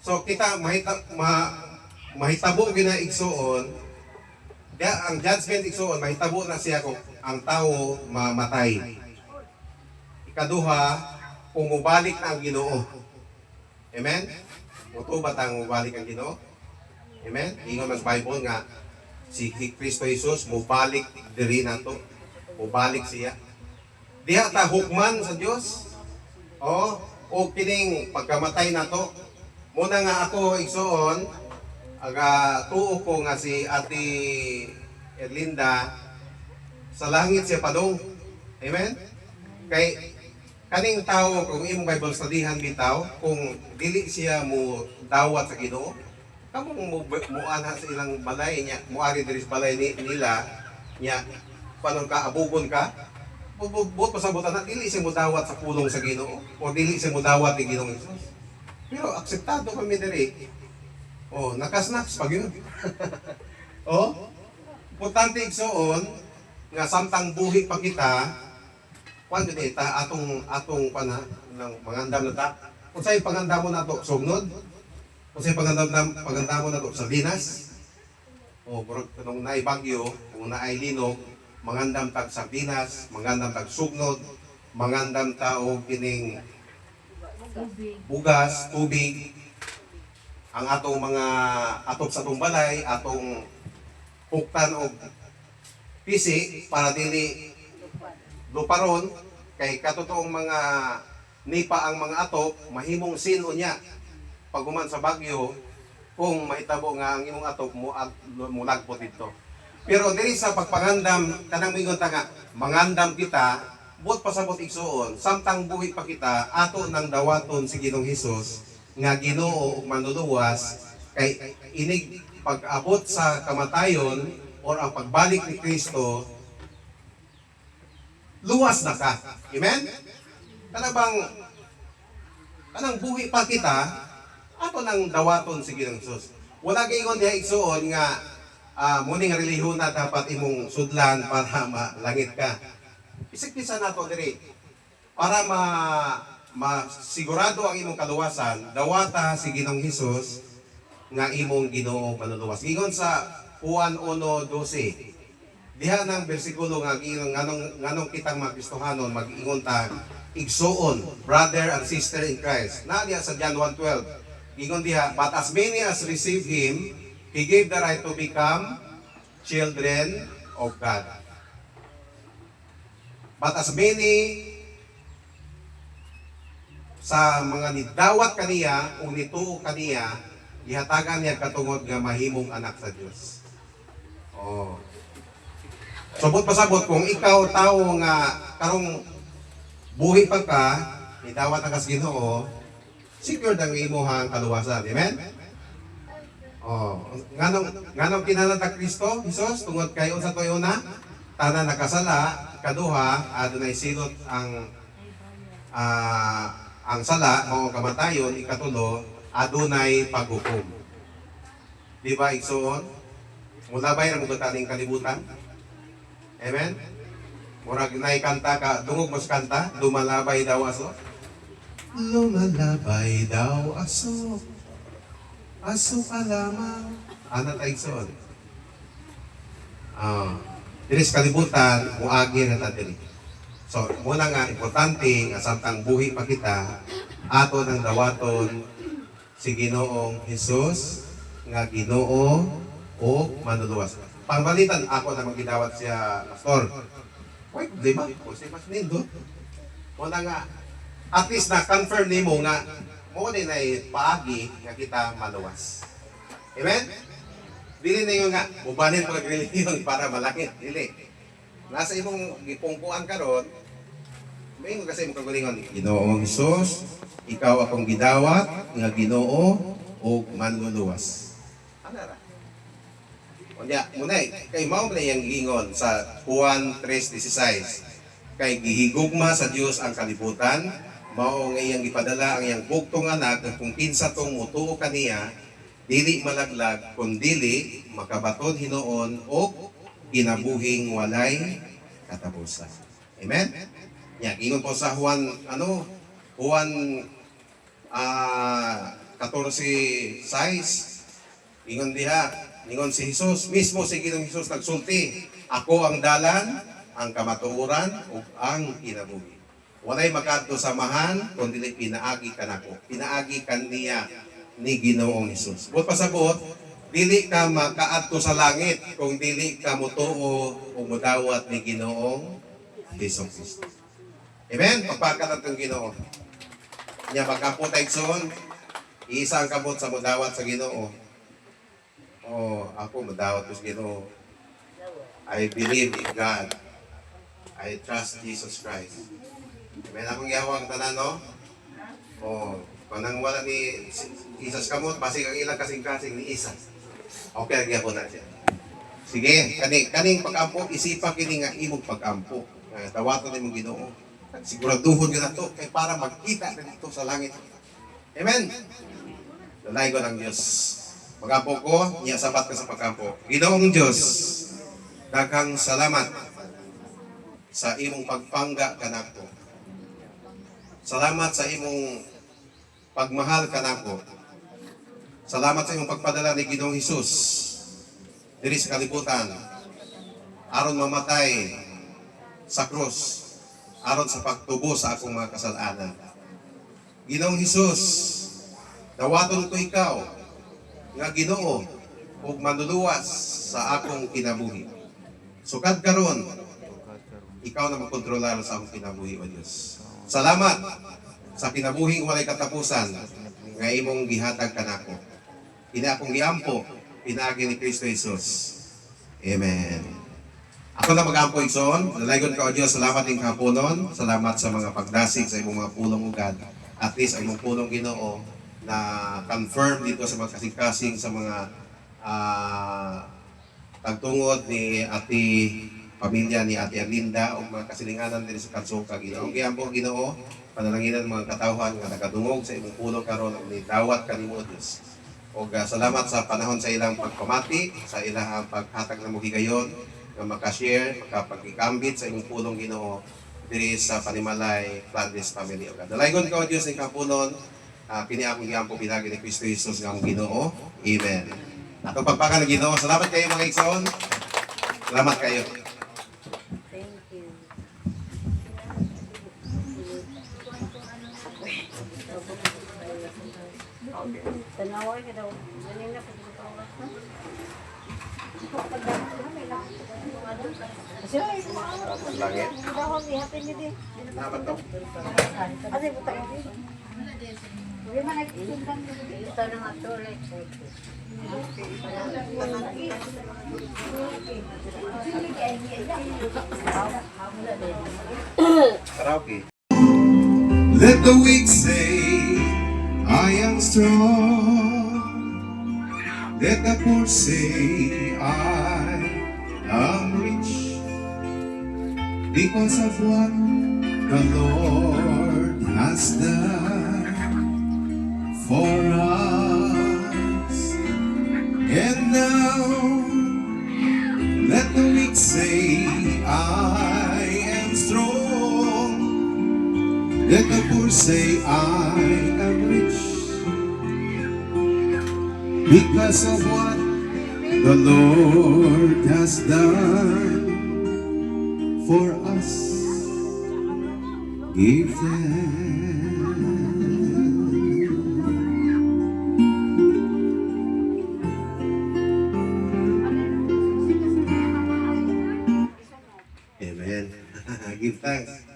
So kita mahitabo gina igsuon, ang judgment igsuon mahitabo na siya kung ang tao mamatay. Ikaduha, kung mubalik na ang Ginoo. Amen? Muto ba tang mubalik ang Ginoo? Amen? Ingon mas Bible nga si Kristo Jesus mubalik diri nato. Mubalik siya. Diha ta hukman sa Dios. O kining pagkamatay nato. Muna nga ako igsuon, tuo ko nga si Ate Erlinda sa langit siya padong. Amen? Kay kaning tao kung imong Bible studyhan bitaw, kung dili siya mo dawat sa Ginoo, kamong mo ana sa ilang balay niya, moari diri sa balay nila niya panon ka abugon ka. Buot pa sa butan na dili siya mo dawat sa pulong sa Ginoo o dili siya mo dawat ni Ginoong Hesus. Pero akseptado kami diri. Nakasnaps pag yun. Importante igsuon nga samtang buhi pa kita, kung ta atong pana ng pangandam na ta. Kung sa'yo pangandam mo na to, sugnod. Kung sa'yo pangandam mo na to, sardinas. Kung naay bagyo, kung naay linog, mangandam tag sardinas, mangandam tag sugnod, mangandam tao kining bugas, tubig, ang atong mga atop sa atong balay, atong huktan o pisi para dili luparon kay katotoong mga nipa ang mga atop mahimong sino niya paghuman sa bagyo kung mahitabo nga ang imong atop mulagpo dito. Pero diri sa pagpangandam kanang mingon ta nga mangandam kita buot pasabot igsuon samtang buhi pa kita ato nang dawaton si Ginoong Hesus nga Ginoo ug manluluwas kay inig pag-abot sa kamatayon or ang pagbalik ni Kristo luwas na ka. Amen? Kanang buhi pa kita, ato nang dawaton si Ginoong Hesus. Wala gingon diha igsuon nga muning relihyon na dapat imong sudlan para malangit ka. Isip-isa nato diri para masigurado ang imong kaluwasan, dawata si Ginoong Hesus nga imong Ginoo manluluwas. Gingon sa Juan 1:12. Diha ng bersikulo nga nganong kitang mga Kristohanon mag-ingon ta igsuon, brother and sister in Christ. Na diha sa John 1:12. Ingon diha, but as many as receive Him, He gave the right to become children of God. But as many sa mga nidawat kaniya o nituo kaniya, ihatagan niya katungod nga mahimong anak sa Dios. Sabot pasabot kung ikaw tao nga karong buhi pa ka, nidawat ang kas Ginoo, secure ang imuhang kaluwasan. Amen? Nganong kinahanglan Kristo, Hesus tungod kay unsa toy una, tanan nakasala, kaduha adunay silot ang sala o kamatayon, ikatulo adunay paghukom. Di ba igsuon? Mulabay ra mo taning kalibutan. Amen? Murag nay kanta ka, dungog mas kanta, lumalabay daw aso. Lumalabay daw aso. Aso ka lamang. Ano tayo igsoon? Diri sa kalibutan, muagi na ta diri. So, muna nga, importante nga samtang buhi pa kita, ato ng dawaton si Ginoong Hesus nga Ginoo o manluluwas. Pangbalitan ako na magidawat siya pastor. Wait, di ba? O si Mas Nindo. Muna nga, at least na confirm nimo nga mo din ay paagi nga kita maluwas. Amen? Dili na yung nga, mubanin mo nagreliyon para malakit. Dili. Nasa imong gipungkuan karon, may mo kasi imong kagalingon, Ginoong Hesus, ikaw akong gidawat nga Ginoo o manluluwas. Ano ra? Unya, munay, kay mao na yang gingon sa Juan 3:16. Kay gihigugma sa Dios ang kalibutan, mao nga iyang gipadala ang iyang bugtong anak ug kung kinsa tong mutuo kaniya, dili malaglag kun dili makabaton hinuon o kinabuhing walay katapusan. Amen? Yan, ingon po sa Juan, Juan 14:6, ingon diha, ingon si Jesus, mismo si Ginoong Jesus nagsulti, ako ang dalan, ang kamatuoran, ug ang kinabuhi. Walay makadto samahan, kundi pinaagi kanako. Pinaagi kaniya ni Ginoong Jesus. But pasabot, dili ka makaadto sa langit kung dili ka mutuo o mudawat ni Ginoong Jesus Cristo. Amen? Pagpakat ang Ginoo. Nya magkampo taigson, isa ang kamot sa mudawat sa Ginoo. Oh, ako mudawat sa Ginoo. I believe in God. I trust Jesus Christ. Amen? Akong gihawang tanan, no? Oh, kanang wala ni Jesus kamot, basig ang ilang kasing-kasing ni isa. Okay, lagi po na siya. Sige, kaning pag-ampo, isipa kini nga imong pag-ampo. Tawaton ni mong Ginoo. Siguraduhon ka na to, kay para magkita na dito sa langit. Amen? Dalay ko ng Diyos. Pag-ampo ko, niya sapat ka sa pag-ampo. Ginoong Diyos, daghang salamat sa imong pagpangga kanako. Salamat sa imong pagmahal kanako. Salamat sa imong pagpadala ni Ginoong Hesus diri sa kalibutan aron mamatay sa krus aron sa pagtubo sa akong mga kasalanan. Ginoong Hesus, dawaton ko ikaw nga Ginoo ug manluluwas sa akong kinabuhi. Sukad karon, ikaw na magkontrolar sa akong kinabuhi, O Dios. Salamat sa kinabuhing walay katapusan nga imong gihatag kanako. Kini akong giampo, pinaagi ni Kristo Jesus. Amen. Ako na mag-ampo igsoon. Dalaygon ka, O Diyos, salamat ng kapunon. Salamat sa mga pagdasig sa imong mga pulong ugad. At least, ang imong pulong Ginoo na confirm dito sa mga kasing-kasing sa mga pagtungod ni ati pamilya ni Ate Arlinda o mga kasilinganan din sa Kansuka, Ginoo. Kaya po, Ginoo, panalanginan mga katawhan nga nagadungog sa imong pulong karon ang nidawat kanimo, Diyos. O salamat sa panahon sa ilang pagpamati, sa ilang paghatag na muhigayon, nga makashare, makapagkikambit sa imong pulong Ginoo diri sa Panimalay Flanders Family. Dalaygon ka, O Diyos, ng kapunon, kini akong giampo pinagi ni Kristo Jesus nga among Ginoo. Amen. Atong pagpaka ng Ginoo. Salamat kayo mga igsoon. Salamat kayo. Tanaway ka daw. Galing na pagkutawas na. Kasi ay, Langit. dahon, ihapin niyo din. Salamat to. Kasi buta yun din. Hindi man nagsisimpan niyo din. Ito na nga tuloy. Karaoke. Let the weak say, I am strong. Let the poor say, I am rich. Because of what the Lord has done for us. And now, let the weak say, I am strong. Let the poor say, I am rich. Because of what the Lord has done for us. Give thanks. Amen. Give thanks.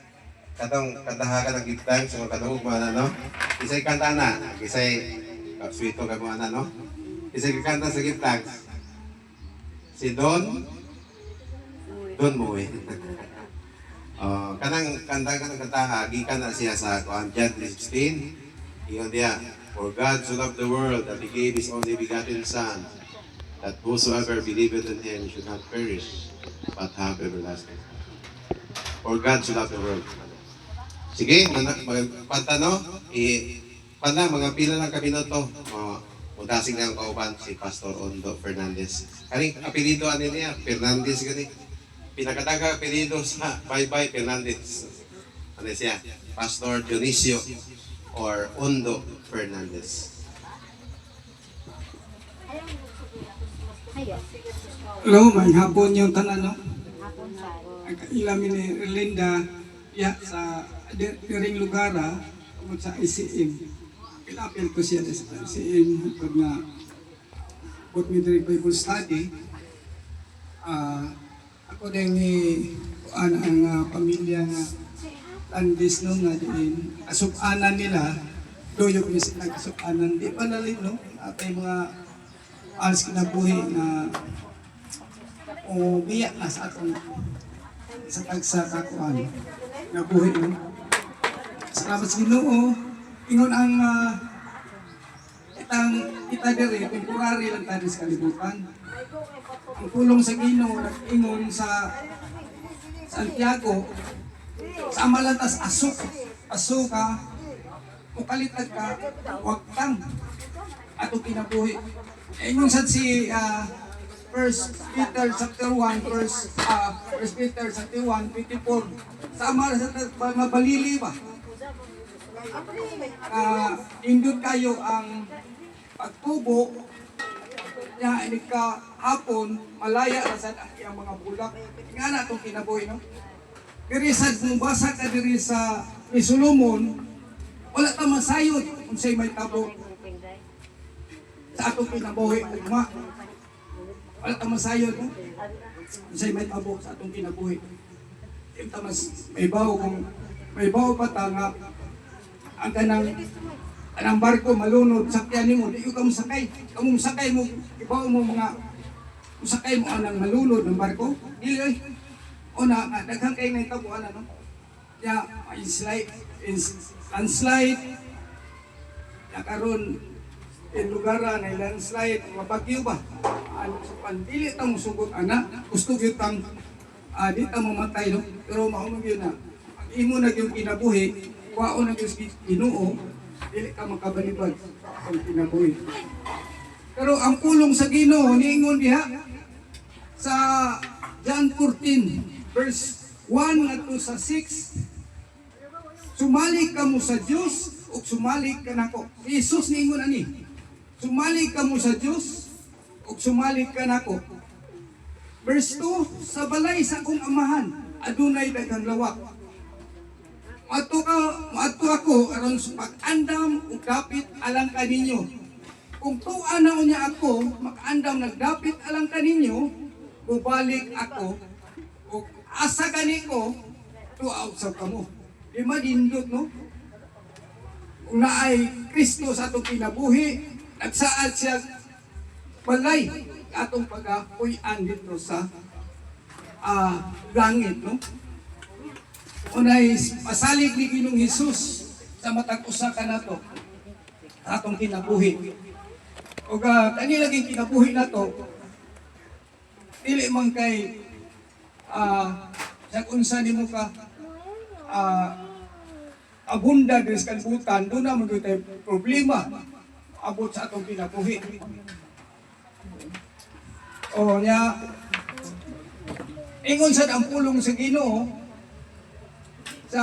Katong kantahakan ng give thanks sa mga katungog mga no? Isa'y kanta na. Isa'y sweeto ka mga no? Isa'y kanta sa give thanks. Si Don Moe. Kanang kantaha, gikan na siya sa John 3:16. Ingon diya, for God so loved the world that He gave His only begotten Son, that whosoever believeth in Him should not perish, but have everlasting life. For God so loved the world. Sige, panta no? Panta, mga pila lang kami no to. Udasig ng kauban si Pastor Ondo Fernandez. Kaning apelido ano niya? Fernandez gani. Pinakadaga apelido sa Bye Fernandez. Ano siya? Pastor Dionisio or Ondo Fernandez. Hello, may hapon yung tanan, no? Hapon sa Ilamin ni Linda, ya, sa diring lugar, sa ICM. Pilapil ko siya sa ICM pag nga put me during Bible study. Ako din ni ang pamilya nga Landis no nga din asubanan nila doyok ni sila asubanan di pa nalit no atay mga alas kinabuhi na o biya na sa atong sa tagsa kakuan na buhi no. Salamat sa Ginoo. Ingon ang kita diri temporary lang tayo sa kalibutan. Ang pulong sa Ginoo nag-ingon sa Santiago sa amalantas aso ka kung kalitag ka wag kang ato kinabuhi. Ingon sad si First Peter chapter 1 verse First Peter chapter 1 24 sa mga balili ba indot kayo ang pagtubo niya ini ka hapon malaya ra sad ang iyang mga bulak nga na itong kinabuhi no diri sad kung basa ka diri sa ni Solomon wala ta masayod unsay may tabo sa atong kinabuhi ugma wala ta masayod no unsay may tabo sa atong kinabuhi ta mas may bawo kung may bawo pa ta nga ang kanang barko malunod sakyan nimo di ka mo sakay kamong sakay mo ibaw mo mga sakay mo anang malunod ng barko dili oy ona daghang kay nay tabo ana no ya landslide ya karon in lugar na landslide mabagyo ba ano sa pandili ta mo sugot ana gusto gyud tang di ta mamatay no pero mao man gyud na pag imo na gyud kinabuhi waon na gyud Ginoo dili ka makabalibag sa kinabuhi. Pero ang pulong sa Ginoo niingon diha sa John 14 verse 1 ngadto sa 6 sumalik kamo sa Dios ug sumalik ka nako. Jesus niingon ani. Sumalik kamo sa Dios ug sumalik ka nako. Verse 2 sa balay sa akong amahan adunay daghang lawak. Mato ako aron sa pag-andam ug dapit alang kaninyo. Kung tuan na unya ako, makaandam nagdapit alang kaninyo, bubalik ako ug asa kaniko tuaw sa kamo. Di madindot no? Kung naay Kristo sa atong kinabuhi, nagsaad siya balay atong pagapuy-an dito sa langit no? Unay pasalig ni Ginoong Hesus sa matag usa ka nato atong kinabuhi. Ug kani lagi kinabuhi nato dili man kay sa unsa nimo ka abunda diri sa kalibutan do na man tay problema abot sa atong kinabuhi. O nya ingon sad ang pulong sa Ginoo sa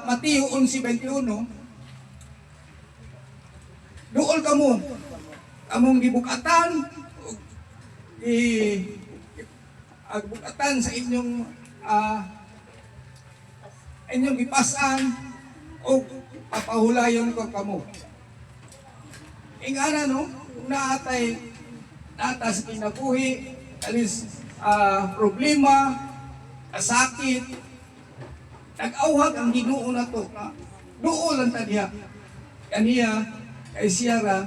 Mateo 11:21 duol kamo among gibukatan bukatan sa inyong gipasan o papahulayon ko kamo ingana no naatay nata sa kinabuhi alis problema sakit nag-awhag ang Ginoo na to na duol lang ta diha kaniya kay siyara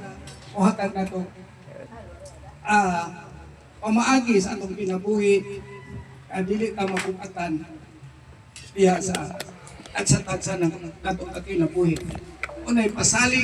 uhatag na to pamaagi sa atong kinabuhi dili ta mabukatan diha sa tagsa ng natong kinabuhi unay pasalig